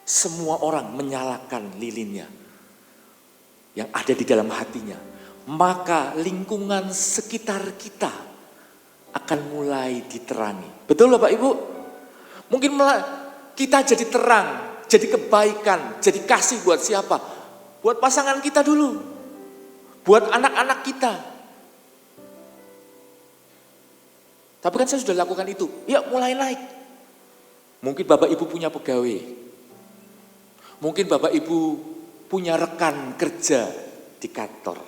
semua orang menyalakan lilinnya yang ada di dalam hatinya, maka lingkungan sekitar kita akan mulai diterangi. Betul Bapak Ibu? Mungkin kita jadi terang, jadi kebaikan, jadi kasih buat siapa? Buat pasangan kita dulu, buat anak-anak kita. Tapi kan saya sudah lakukan itu, ya mulai naik. Mungkin Bapak Ibu punya pegawai, mungkin Bapak Ibu punya rekan kerja di kantor.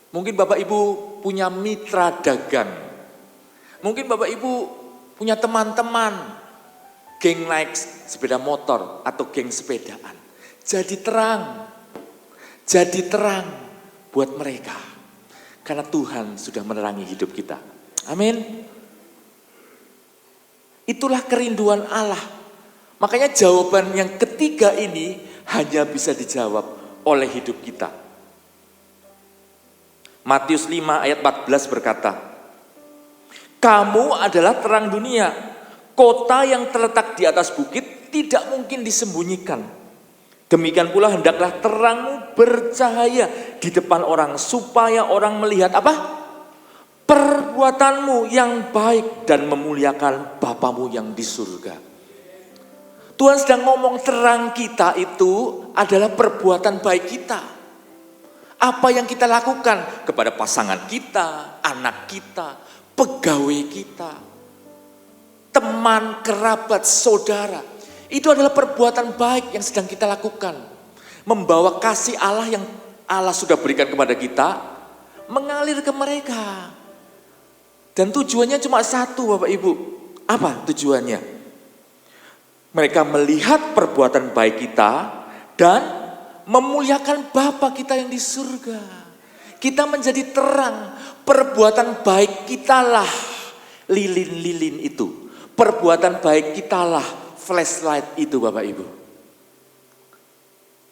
Mungkin Bapak Ibu punya mitra dagang. Mungkin Bapak Ibu punya teman-teman geng naik sepeda motor atau geng sepedaan. Jadi terang buat mereka. Karena Tuhan sudah menerangi hidup kita. Amin. Itulah kerinduan Allah. Makanya jawaban yang ketiga ini hanya bisa dijawab oleh hidup kita. Matius 5 ayat 14 berkata, kamu adalah terang dunia, kota yang terletak di atas bukit tidak mungkin disembunyikan. Demikian pula hendaklah terangmu bercahaya di depan orang supaya orang melihat apa? Perbuatanmu yang baik dan memuliakan Bapamu yang di surga. Tuhan sedang ngomong terang kita itu adalah perbuatan baik kita. Apa yang kita lakukan kepada pasangan kita, anak kita, pegawai kita, teman, kerabat, saudara. Itu adalah perbuatan baik yang sedang kita lakukan. Membawa kasih Allah yang Allah sudah berikan kepada kita, mengalir ke mereka. Dan tujuannya cuma satu Bapak Ibu. Apa tujuannya? Mereka melihat perbuatan baik kita dan memuliakan Bapa kita yang di surga. Kita menjadi terang, perbuatan baik kitalah lilin-lilin itu. Perbuatan baik kitalah flashlight itu Bapak Ibu.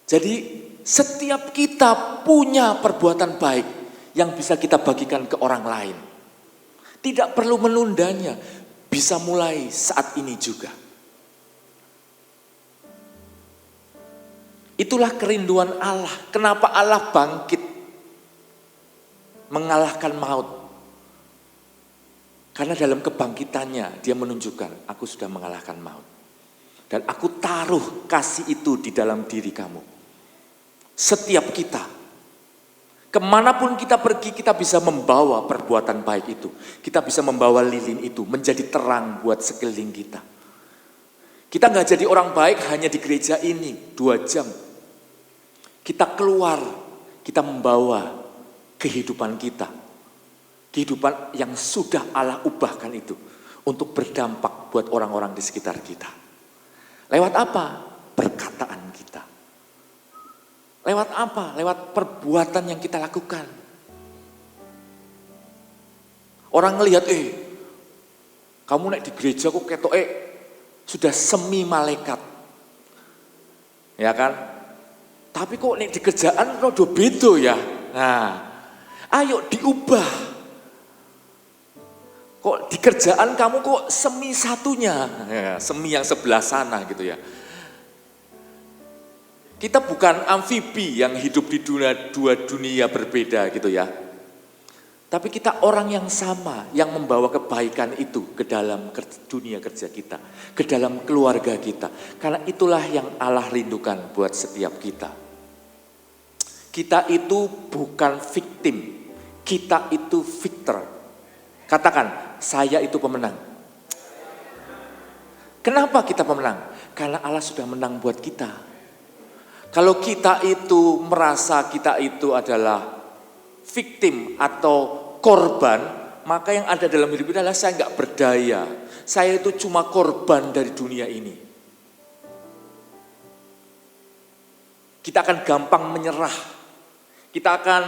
Jadi setiap kita punya perbuatan baik yang bisa kita bagikan ke orang lain. Tidak perlu menundanya, bisa mulai saat ini juga. Itulah kerinduan Allah. Kenapa Allah bangkit mengalahkan maut? Karena dalam kebangkitannya dia menunjukkan, aku sudah mengalahkan maut. Dan aku taruh kasih itu di dalam diri kamu. Setiap kita, kemanapun kita pergi, kita bisa membawa perbuatan baik itu. Kita bisa membawa lilin itu, menjadi terang buat sekeliling kita. Kita gak jadi orang baik hanya di gereja ini, 2 jam. Kita keluar, kita membawa kehidupan kita. Kehidupan yang sudah Allah ubahkan itu. Untuk berdampak buat orang-orang di sekitar kita. Lewat apa? Perkataan kita. Lewat apa? Lewat perbuatan yang kita lakukan. Orang ngelihat, kamu naik di gereja kok ketok, sudah semi malaikat. Ya kan? Tapi kok naik di kerjaan rada beda ya. Nah, ayo diubah. Kok di kerjaan kamu kok semi satunya, ya, semi yang sebelah sana gitu ya. Kita bukan amfibi yang hidup di dua dunia berbeda gitu ya. Tapi kita orang yang sama, yang membawa kebaikan itu ke dalam dunia kerja kita, ke dalam keluarga kita. Karena itulah yang Allah rindukan buat setiap kita. Kita itu bukan victim, kita itu victor. Katakan, saya itu pemenang. Kenapa kita pemenang? Karena Allah sudah menang buat kita. Kalau kita itu merasa kita itu adalah victim atau korban, maka yang ada dalam hidup kita adalah saya nggak berdaya. Saya itu cuma korban dari dunia ini. Kita akan gampang menyerah. Kita akan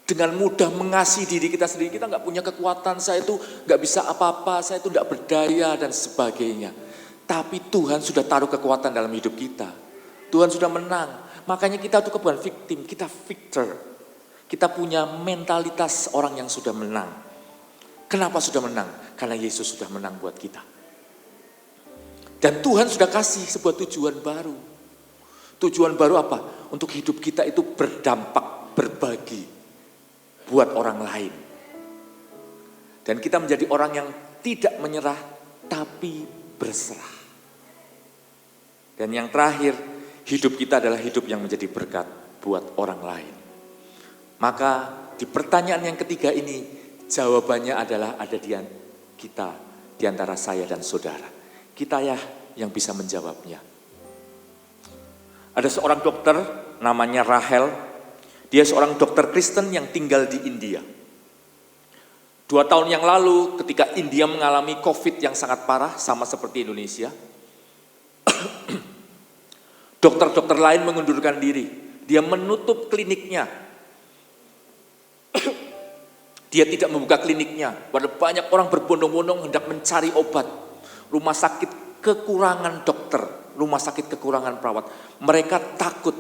dengan mudah mengasihi diri kita sendiri. Kita nggak punya kekuatan, saya itu nggak bisa apa-apa, saya itu nggak berdaya dan sebagainya. Tapi Tuhan sudah taruh kekuatan dalam hidup kita. Tuhan sudah menang. Makanya kita tuh bukan victim, kita victor. Kita punya mentalitas orang yang sudah menang. Kenapa sudah menang? Karena Yesus sudah menang buat kita. Dan Tuhan sudah kasih sebuah tujuan baru. Tujuan baru apa? Untuk hidup kita itu berdampak, berbagi buat orang lain. Dan kita menjadi orang yang tidak menyerah, tapi berserah. Dan yang terakhir, hidup kita adalah hidup yang menjadi berkat buat orang lain. Maka di pertanyaan yang ketiga ini, jawabannya adalah ada di kita, di antara saya dan saudara. Kita ya yang bisa menjawabnya. Ada seorang dokter namanya Rahel. Dia seorang dokter Kristen yang tinggal di India. 2 tahun yang lalu ketika India mengalami COVID yang sangat parah sama seperti Indonesia, dokter-dokter lain mengundurkan diri. Dia menutup kliniknya. Dia tidak membuka kliniknya. Banyak orang berbondong-bondong hendak mencari obat. Rumah sakit kekurangan dokter, rumah sakit kekurangan perawat. Mereka takut.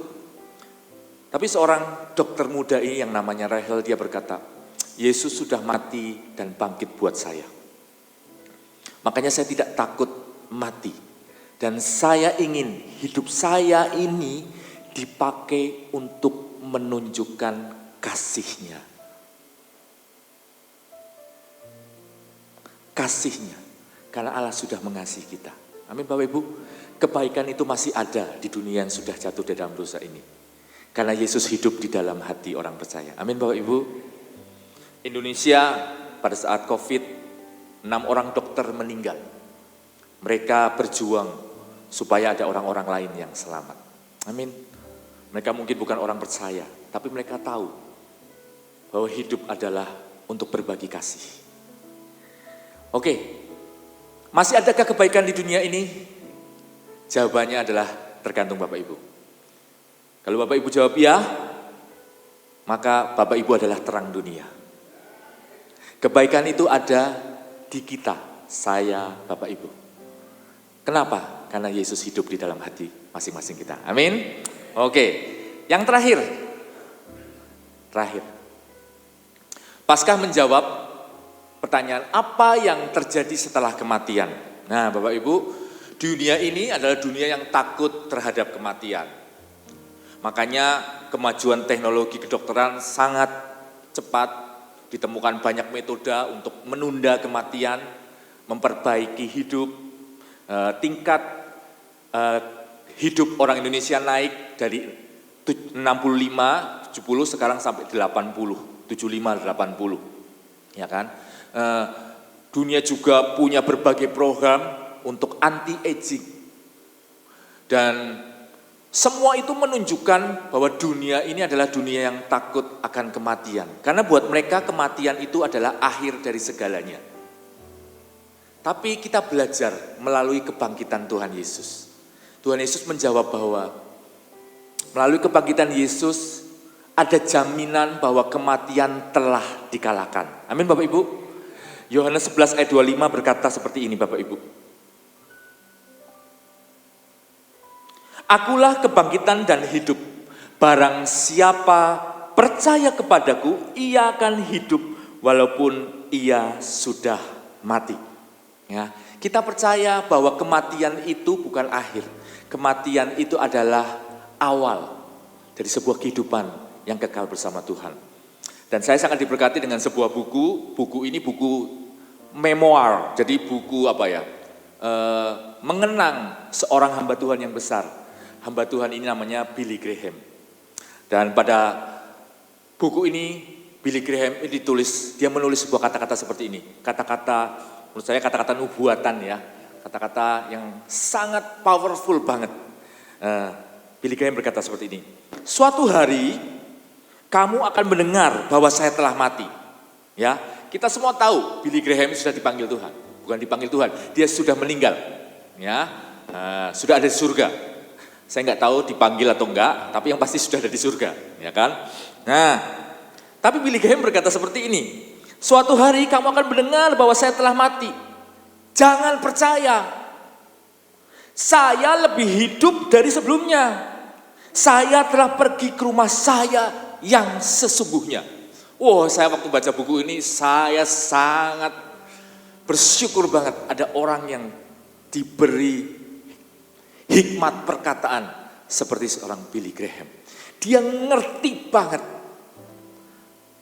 Tapi seorang dokter muda ini yang namanya Rahel, dia berkata, Yesus sudah mati dan bangkit buat saya. Makanya saya tidak takut mati. Dan saya ingin hidup saya ini dipakai untuk menunjukkan kasih-Nya. Kasih-Nya. Karena Allah sudah mengasihi kita. Amin Bapak Ibu. Kebaikan itu masih ada di dunia yang sudah jatuh di dalam dosa ini. Karena Yesus hidup di dalam hati orang percaya. Amin Bapak Ibu. Indonesia pada saat COVID, 6 orang dokter meninggal. Mereka berjuang supaya ada orang-orang lain yang selamat. Amin. Mereka mungkin bukan orang percaya, tapi mereka tahu bahwa hidup adalah untuk berbagi kasih. Oke, masih adakah kebaikan di dunia ini? Jawabannya adalah tergantung Bapak Ibu. Kalau Bapak Ibu jawab ya, maka Bapak Ibu adalah terang dunia. Kebaikan itu ada di kita, saya, Bapak Ibu. Kenapa? Karena Yesus hidup di dalam hati masing-masing kita. Amin. Oke, yang terakhir. Paskah menjawab pertanyaan apa yang terjadi setelah kematian. Nah Bapak Ibu, dunia ini adalah dunia yang takut terhadap kematian. Makanya kemajuan teknologi kedokteran sangat cepat, ditemukan banyak metode untuk menunda kematian, memperbaiki hidup, tingkat hidup orang Indonesia naik dari 65, 70 sekarang sampai 80, 75, 80. Ya kan? Dunia juga punya berbagai program untuk anti-aging. Dan semua itu menunjukkan bahwa dunia ini adalah dunia yang takut akan kematian. Karena buat mereka kematian itu adalah akhir dari segalanya. Tapi kita belajar melalui kebangkitan Tuhan Yesus. Tuhan Yesus menjawab bahwa melalui kebangkitan Yesus ada jaminan bahwa kematian telah dikalahkan. Amin Bapak Ibu. Yohanes 11 ayat 25 berkata seperti ini Bapak Ibu. Akulah kebangkitan dan hidup. Barang siapa percaya kepadaku, ia akan hidup walaupun ia sudah mati. Ya, kita percaya bahwa kematian itu bukan akhir. Kematian itu adalah awal dari sebuah kehidupan yang kekal bersama Tuhan. Dan saya sangat diberkati dengan sebuah buku. Buku ini buku memoir. Jadi buku mengenang seorang hamba Tuhan yang besar. Hamba Tuhan ini namanya Billy Graham. Dan pada buku ini Billy Graham ini dia menulis sebuah kata-kata seperti ini. Kata-kata, menurut saya kata-kata nubuatan ya. Kata-kata yang sangat powerful banget. Billy Graham berkata seperti ini. Suatu hari kamu akan mendengar bahwa saya telah mati. Ya, kita semua tahu Billy Graham sudah dipanggil Tuhan. Bukan dipanggil Tuhan, dia sudah meninggal. Ya, sudah ada di surga. Saya nggak tahu dipanggil atau enggak, tapi yang pasti sudah ada di surga, ya kan? Nah, tapi Billy Graham berkata seperti ini, suatu hari kamu akan mendengar bahwa saya telah mati. Jangan percaya, saya lebih hidup dari sebelumnya. Saya telah pergi ke rumah saya yang sesungguhnya. Wow, saya waktu baca buku ini, saya sangat bersyukur banget ada orang yang diberi hikmat perkataan seperti seorang Billy Graham. Dia ngerti banget.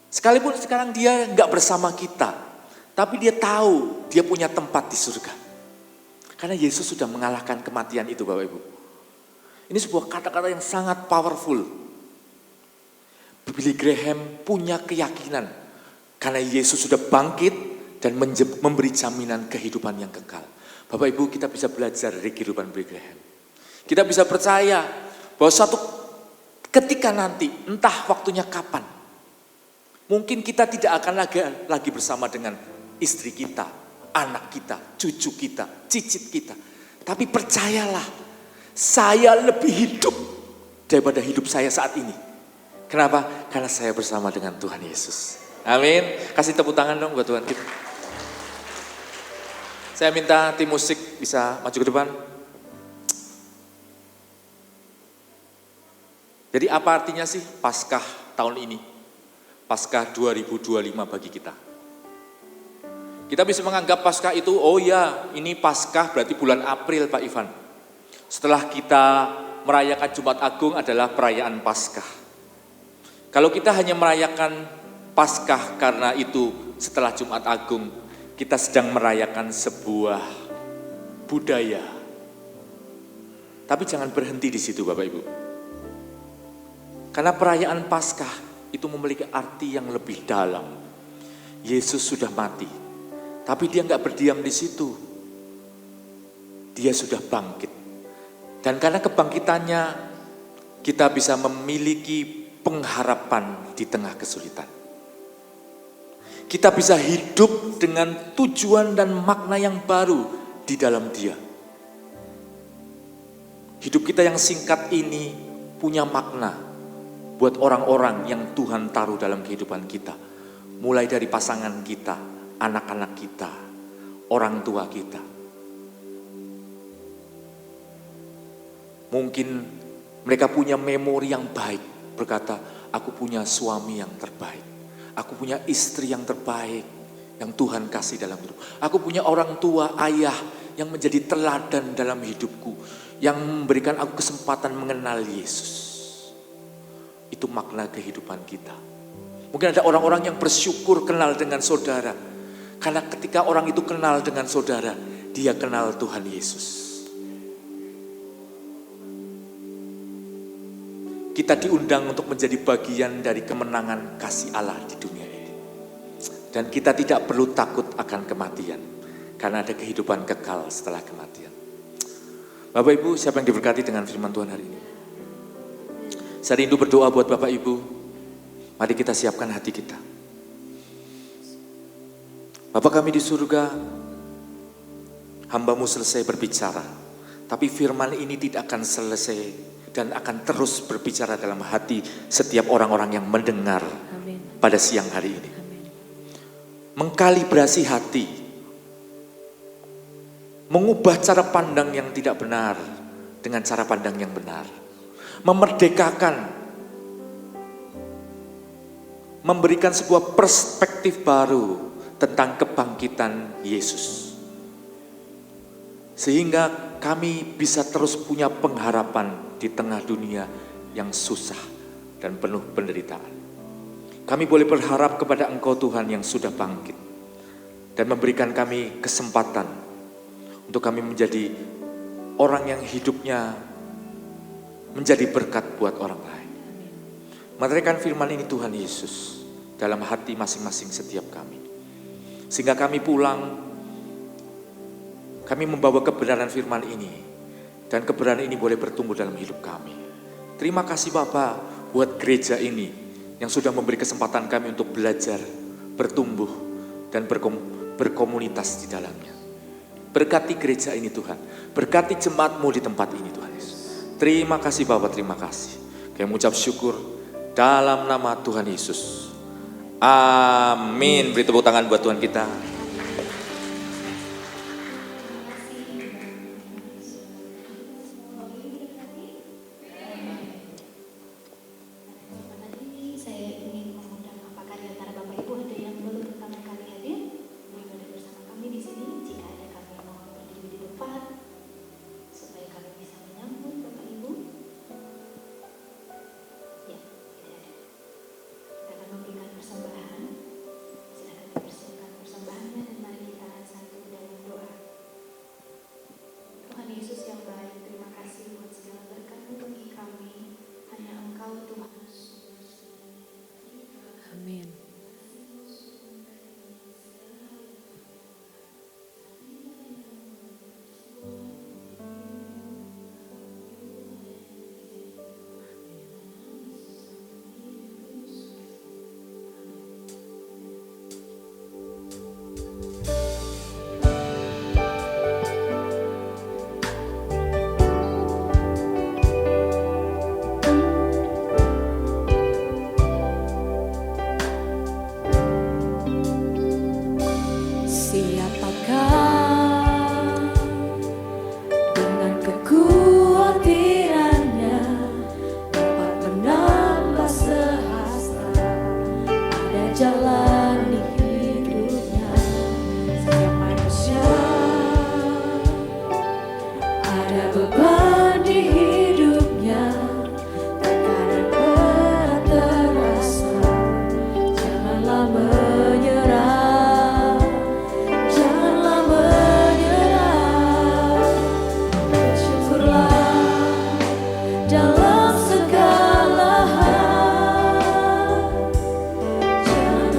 Sekalipun sekarang dia nggak bersama kita, tapi dia tahu dia punya tempat di surga. Karena Yesus sudah mengalahkan kematian itu, Bapak Ibu. Ini sebuah kata-kata yang sangat powerful. Billy Graham punya keyakinan karena Yesus sudah bangkit dan memberi jaminan kehidupan yang kekal. Bapak Ibu, kita bisa belajar dari kehidupan Billy Graham. Kita bisa percaya bahwa suatu ketika nanti, entah waktunya kapan, mungkin kita tidak akan lagi bersama dengan istri kita, anak kita, cucu kita, cicit kita. Tapi percayalah, saya lebih hidup daripada hidup saya saat ini. Kenapa? Karena saya bersama dengan Tuhan Yesus. Amin. Kasih tepuk tangan dong buat Tuhan kita. Saya minta tim musik bisa maju ke depan. Jadi apa artinya sih Paskah tahun ini? Paskah 2025 bagi kita. Kita bisa menganggap Paskah itu, oh ya ini Paskah berarti bulan April Pak Ivan. Setelah kita merayakan Jumat Agung adalah perayaan Paskah. Kalau kita hanya merayakan Paskah karena itu setelah Jumat Agung, kita sedang merayakan sebuah budaya. Tapi jangan berhenti di situ Bapak Ibu. Karena perayaan Paskah itu memiliki arti yang lebih dalam. Yesus sudah mati, tapi dia nggak berdiam di situ. Dia sudah bangkit. Dan karena kebangkitannya, kita bisa memiliki pengharapan di tengah kesulitan. Kita bisa hidup dengan tujuan dan makna yang baru di dalam Dia. Hidup kita yang singkat ini punya makna buat orang-orang yang Tuhan taruh dalam kehidupan kita. Mulai dari pasangan kita, anak-anak kita, orang tua kita. Mungkin mereka punya memori yang baik, berkata, aku punya suami yang terbaik. Aku punya istri yang terbaik, yang Tuhan kasih dalam hidup. Aku punya orang tua, ayah yang menjadi teladan dalam hidupku, yang memberikan aku kesempatan mengenal Yesus. Itu makna kehidupan kita. Mungkin ada orang-orang yang bersyukur kenal dengan saudara. Karena ketika orang itu kenal dengan saudara, dia kenal Tuhan Yesus. Kita diundang untuk menjadi bagian dari kemenangan kasih Allah di dunia ini. Dan kita tidak perlu takut akan kematian. Karena ada kehidupan kekal setelah kematian. Bapak Ibu, siapa yang diberkati dengan firman Tuhan hari ini? Saya rindu berdoa buat Bapak Ibu. Mari kita siapkan hati kita. Bapa kami di surga, hamba-Mu selesai berbicara. Tapi firman ini tidak akan selesai dan akan terus berbicara dalam hati setiap orang-orang yang mendengar pada siang hari ini. Mengkalibrasi hati. Mengubah cara pandang yang tidak benar dengan cara pandang yang benar. Memerdekakan, memberikan sebuah perspektif baru tentang kebangkitan Yesus. Sehingga kami bisa terus punya pengharapan di tengah dunia yang susah dan penuh penderitaan. Kami boleh berharap kepada Engkau Tuhan yang sudah bangkit dan memberikan kami kesempatan untuk kami menjadi orang yang hidupnya menjadi berkat buat orang lain. Menerangkan firman ini Tuhan Yesus dalam hati masing-masing setiap kami. Sehingga kami pulang, kami membawa kebenaran firman ini. Dan kebenaran ini boleh bertumbuh dalam hidup kami. Terima kasih Bapak buat gereja ini yang sudah memberi kesempatan kami untuk belajar, bertumbuh, dan berkomunitas di dalamnya. Berkati gereja ini Tuhan, berkati jemaat-Mu di tempat ini Tuhan Yesus. Terima kasih Bapak, terima kasih. Kami mengucap syukur dalam nama Tuhan Yesus. Amin. Beri tepuk tangan buat Tuhan kita. Saya ingin mengundang apakah di antara Bapak Ibu ada yang belum pertama kali hadir beribadah bersama kami di sini. Jika ada, kami mohon berdiri di depan supaya kami bisa menyambut Bapak Ibu. Ya, tidak ada. Kita akan memberikan persembahan. Silakan dipersiapkan persembahannya dan mari kita satu dalam doa. Tuhan Yesus yang baik, terima kasih buat segala berkat-Mu bagi kami. Hanya Engkau Tuhan. Amin. Siapakah dengan kekhawatirannya dapat menambah sehasta ada jalan di hidupnya. Setiap manusia ada beban di hidupnya, tekanan berat terasa. Janganlah menyerah, janganlah menyerah. Bersyukurlah dalam segala hal. Jangan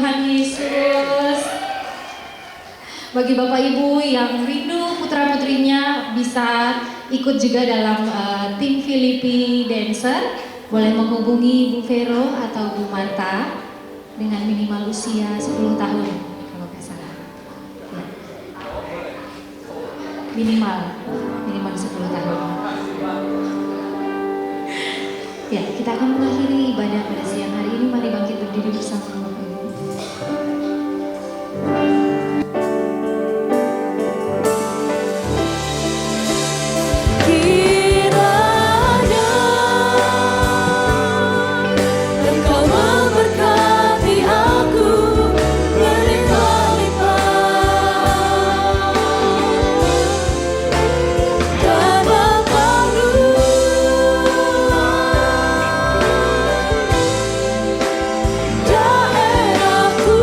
Tuhan Yesus. Bagi Bapak Ibu yang rindu putra-putrinya bisa ikut juga dalam tim Filipi Dancer, boleh menghubungi Bu Vero atau Bu Marta dengan minimal usia 10 tahun kalau nggak salah. Ya. Minimal 10 tahun. Ya, kita akan mengakhiri ibadah pada siang hari ini. Mari bangkit berdiri bersama Bapak Ibu. Kiranya Engkau memberkati aku berlimpah-limpah dan membangun daerahku.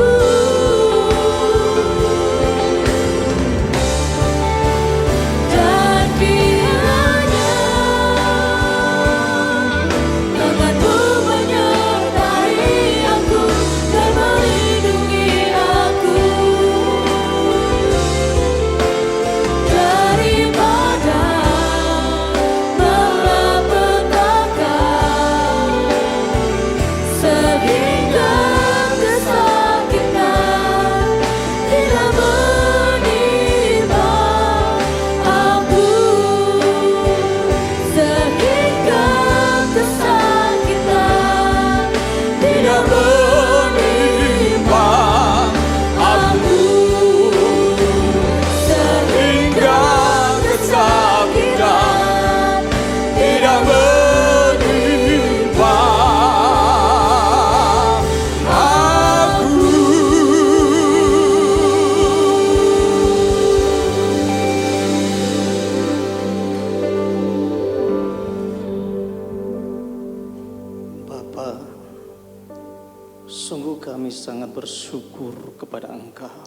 Dan kiranya tanganmu menyertai aku dan melindungi aku daripada malapetaka sehingga kesakitan tidak menimpa aku, sehingga kesakitan tidak menimpa aku, sehingga kesakitan tidak menimpa aku. Bapa, sungguh kami sangat bersyukur kepada Engkau.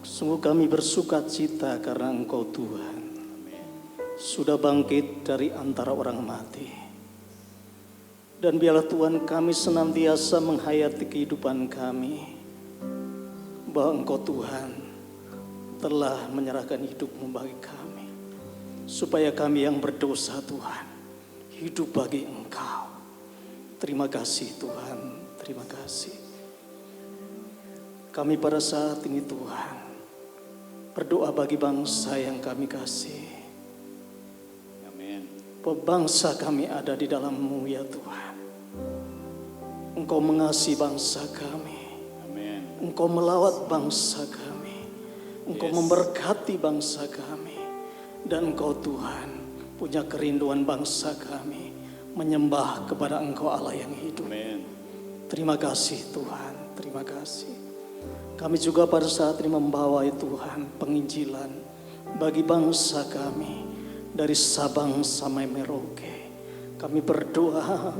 Sungguh kami bersuka cita karena Engkau Tuhan sudah bangkit dari antara orang mati. Dan biarlah Tuhan kami senantiasa menghayati kehidupan kami, bahwa Engkau Tuhan telah menyerahkan hidup-Mu bagi kami, supaya kami yang berdosa Tuhan hidup bagi Engkau. Terima kasih Tuhan, terima kasih. Kami pada saat ini Tuhan berdoa bagi bangsa yang kami kasih. Bahwa bangsa kami ada di dalam-Mu ya Tuhan. Engkau mengasihi bangsa kami. Engkau melawat bangsa kami. Engkau memberkati bangsa kami. Dan Engkau Tuhan punya kerinduan bangsa kami menyembah kepada Engkau Allah yang hidup. Terima kasih Tuhan, terima kasih. Kami juga pada saat ini membawa Tuhan penginjilan bagi bangsa kami dari Sabang sampai Merauke. Kami berdoa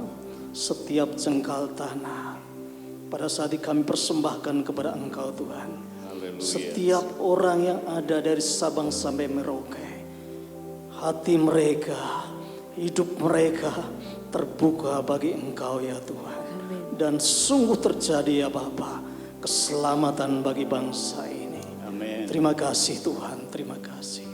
setiap jengkal tanah pada saat ini kami persembahkan kepada Engkau Tuhan. Setiap orang yang ada dari Sabang sampai Merauke, hati mereka, hidup mereka terbuka bagi Engkau ya Tuhan. Dan sungguh terjadi ya Bapa, keselamatan bagi bangsa ini. Terima kasih Tuhan, terima kasih.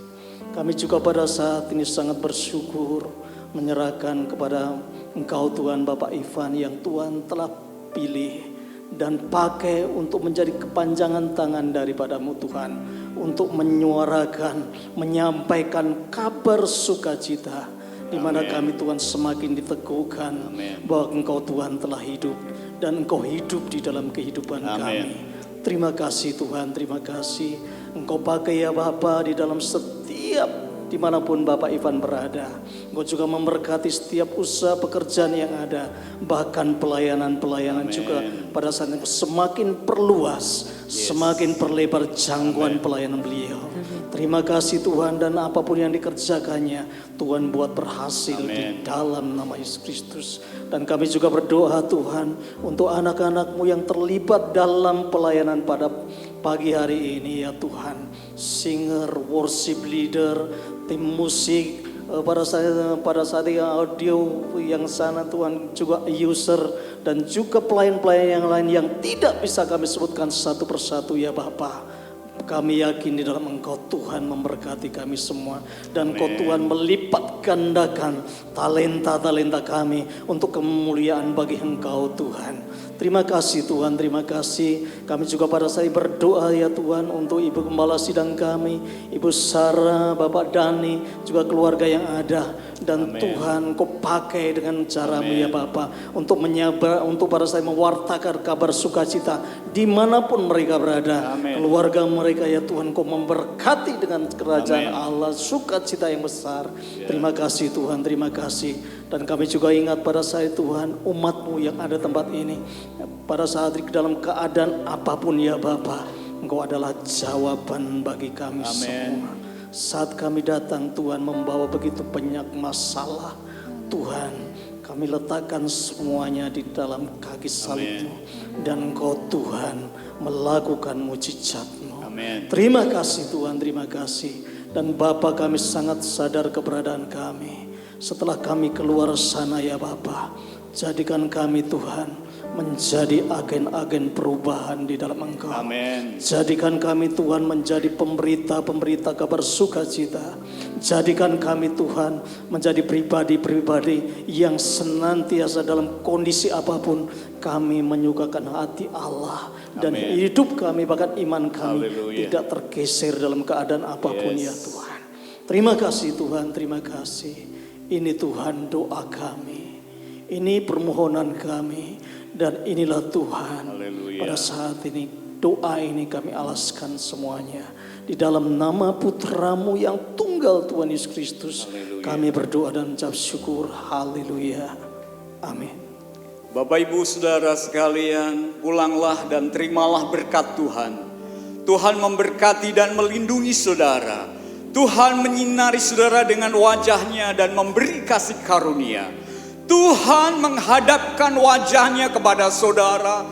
Kami juga pada saat ini sangat bersyukur menyerahkan kepada Engkau Tuhan Bapak Ivan yang Tuhan telah pilih dan pakai untuk menjadi kepanjangan tangan daripada-Mu Tuhan, untuk menyuarakan, menyampaikan kabar sukacita, di mana kami Tuhan semakin diteguhkan bahwa Engkau Tuhan telah hidup dan Engkau hidup di dalam kehidupan kami. Terima kasih Tuhan, terima kasih. Engkau pakai ya Bapa di dalam setiap dimanapun Bapak Ivan berada. Engkau juga memberkati setiap usaha pekerjaan yang ada, bahkan pelayanan-pelayanan juga pada saat itu semakin perluas, semakin perlebar jangkauan pelayanan beliau. Terima kasih Tuhan, dan apapun yang dikerjakannya Tuhan buat berhasil di dalam nama Yesus Kristus. Dan kami juga berdoa Tuhan untuk anak-anak-Mu yang terlibat dalam pelayanan pada pagi hari ini ya Tuhan. Singer, worship leader, tim musik, pada saat yang audio yang sana Tuhan, juga user dan juga pelayan-pelayan yang lain yang tidak bisa kami sebutkan satu persatu ya Bapa. Kami yakin di dalam Engkau Tuhan memberkati kami semua. Dan Engkau Tuhan melipat gandakan talenta-talenta kami untuk kemuliaan bagi Engkau Tuhan. Terima kasih Tuhan, terima kasih. Kami juga pada saat berdoa ya Tuhan untuk Ibu Gembala Sidang kami, Ibu Sarah, Bapak Dani, juga keluarga yang ada. Dan Tuhan Kau pakai dengan caramu ya Bapak untuk menyabar, untuk pada saat mewartakan kabar sukacita dimanapun mereka berada. Keluarga mereka ya Tuhan Kau memberkati dengan kerajaan Allah, sukacita yang besar. Terima kasih Tuhan, terima kasih. Dan kami juga ingat pada saat Tuhan umat-Mu yang ada tempat ini, pada saat dalam keadaan apapun ya Bapa, Engkau adalah jawaban bagi kami semua. Saat kami datang Tuhan membawa begitu banyak masalah, Tuhan kami letakkan semuanya di dalam kaki salib-Mu, dan Engkau Tuhan melakukan mujizat-Mu. Terima kasih Tuhan, terima kasih. Dan Bapa, kami sangat sadar keberadaan kami. Setelah kami keluar sana ya Bapa, jadikan kami Tuhan menjadi agen-agen perubahan di dalam Engkau. Jadikan kami Tuhan menjadi pemberita-pemberita kabar sukacita. Jadikan kami Tuhan menjadi pribadi-pribadi yang senantiasa dalam kondisi apapun kami menyukakan hati Allah. Dan hidup kami, bahkan iman kami tidak tergeser dalam keadaan apapun ya Tuhan. Terima kasih Tuhan, terima kasih. Ini Tuhan doa kami, ini permohonan kami, dan inilah Tuhan. Pada saat ini doa ini kami alaskan semuanya di dalam nama Putra-Mu yang tunggal Tuhan Yesus Kristus. Kami berdoa dan ucap syukur. Haleluya. Amin. Bapak Ibu Saudara sekalian, pulanglah dan terimalah berkat Tuhan. Tuhan memberkati dan melindungi saudara. Tuhan menyinari saudara dengan wajah-Nya dan memberi kasih karunia. Tuhan menghadapkan wajah-Nya kepada saudara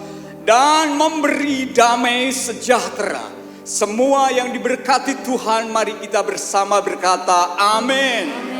dan memberi damai sejahtera. Semua yang diberkati Tuhan, mari kita bersama berkata amin.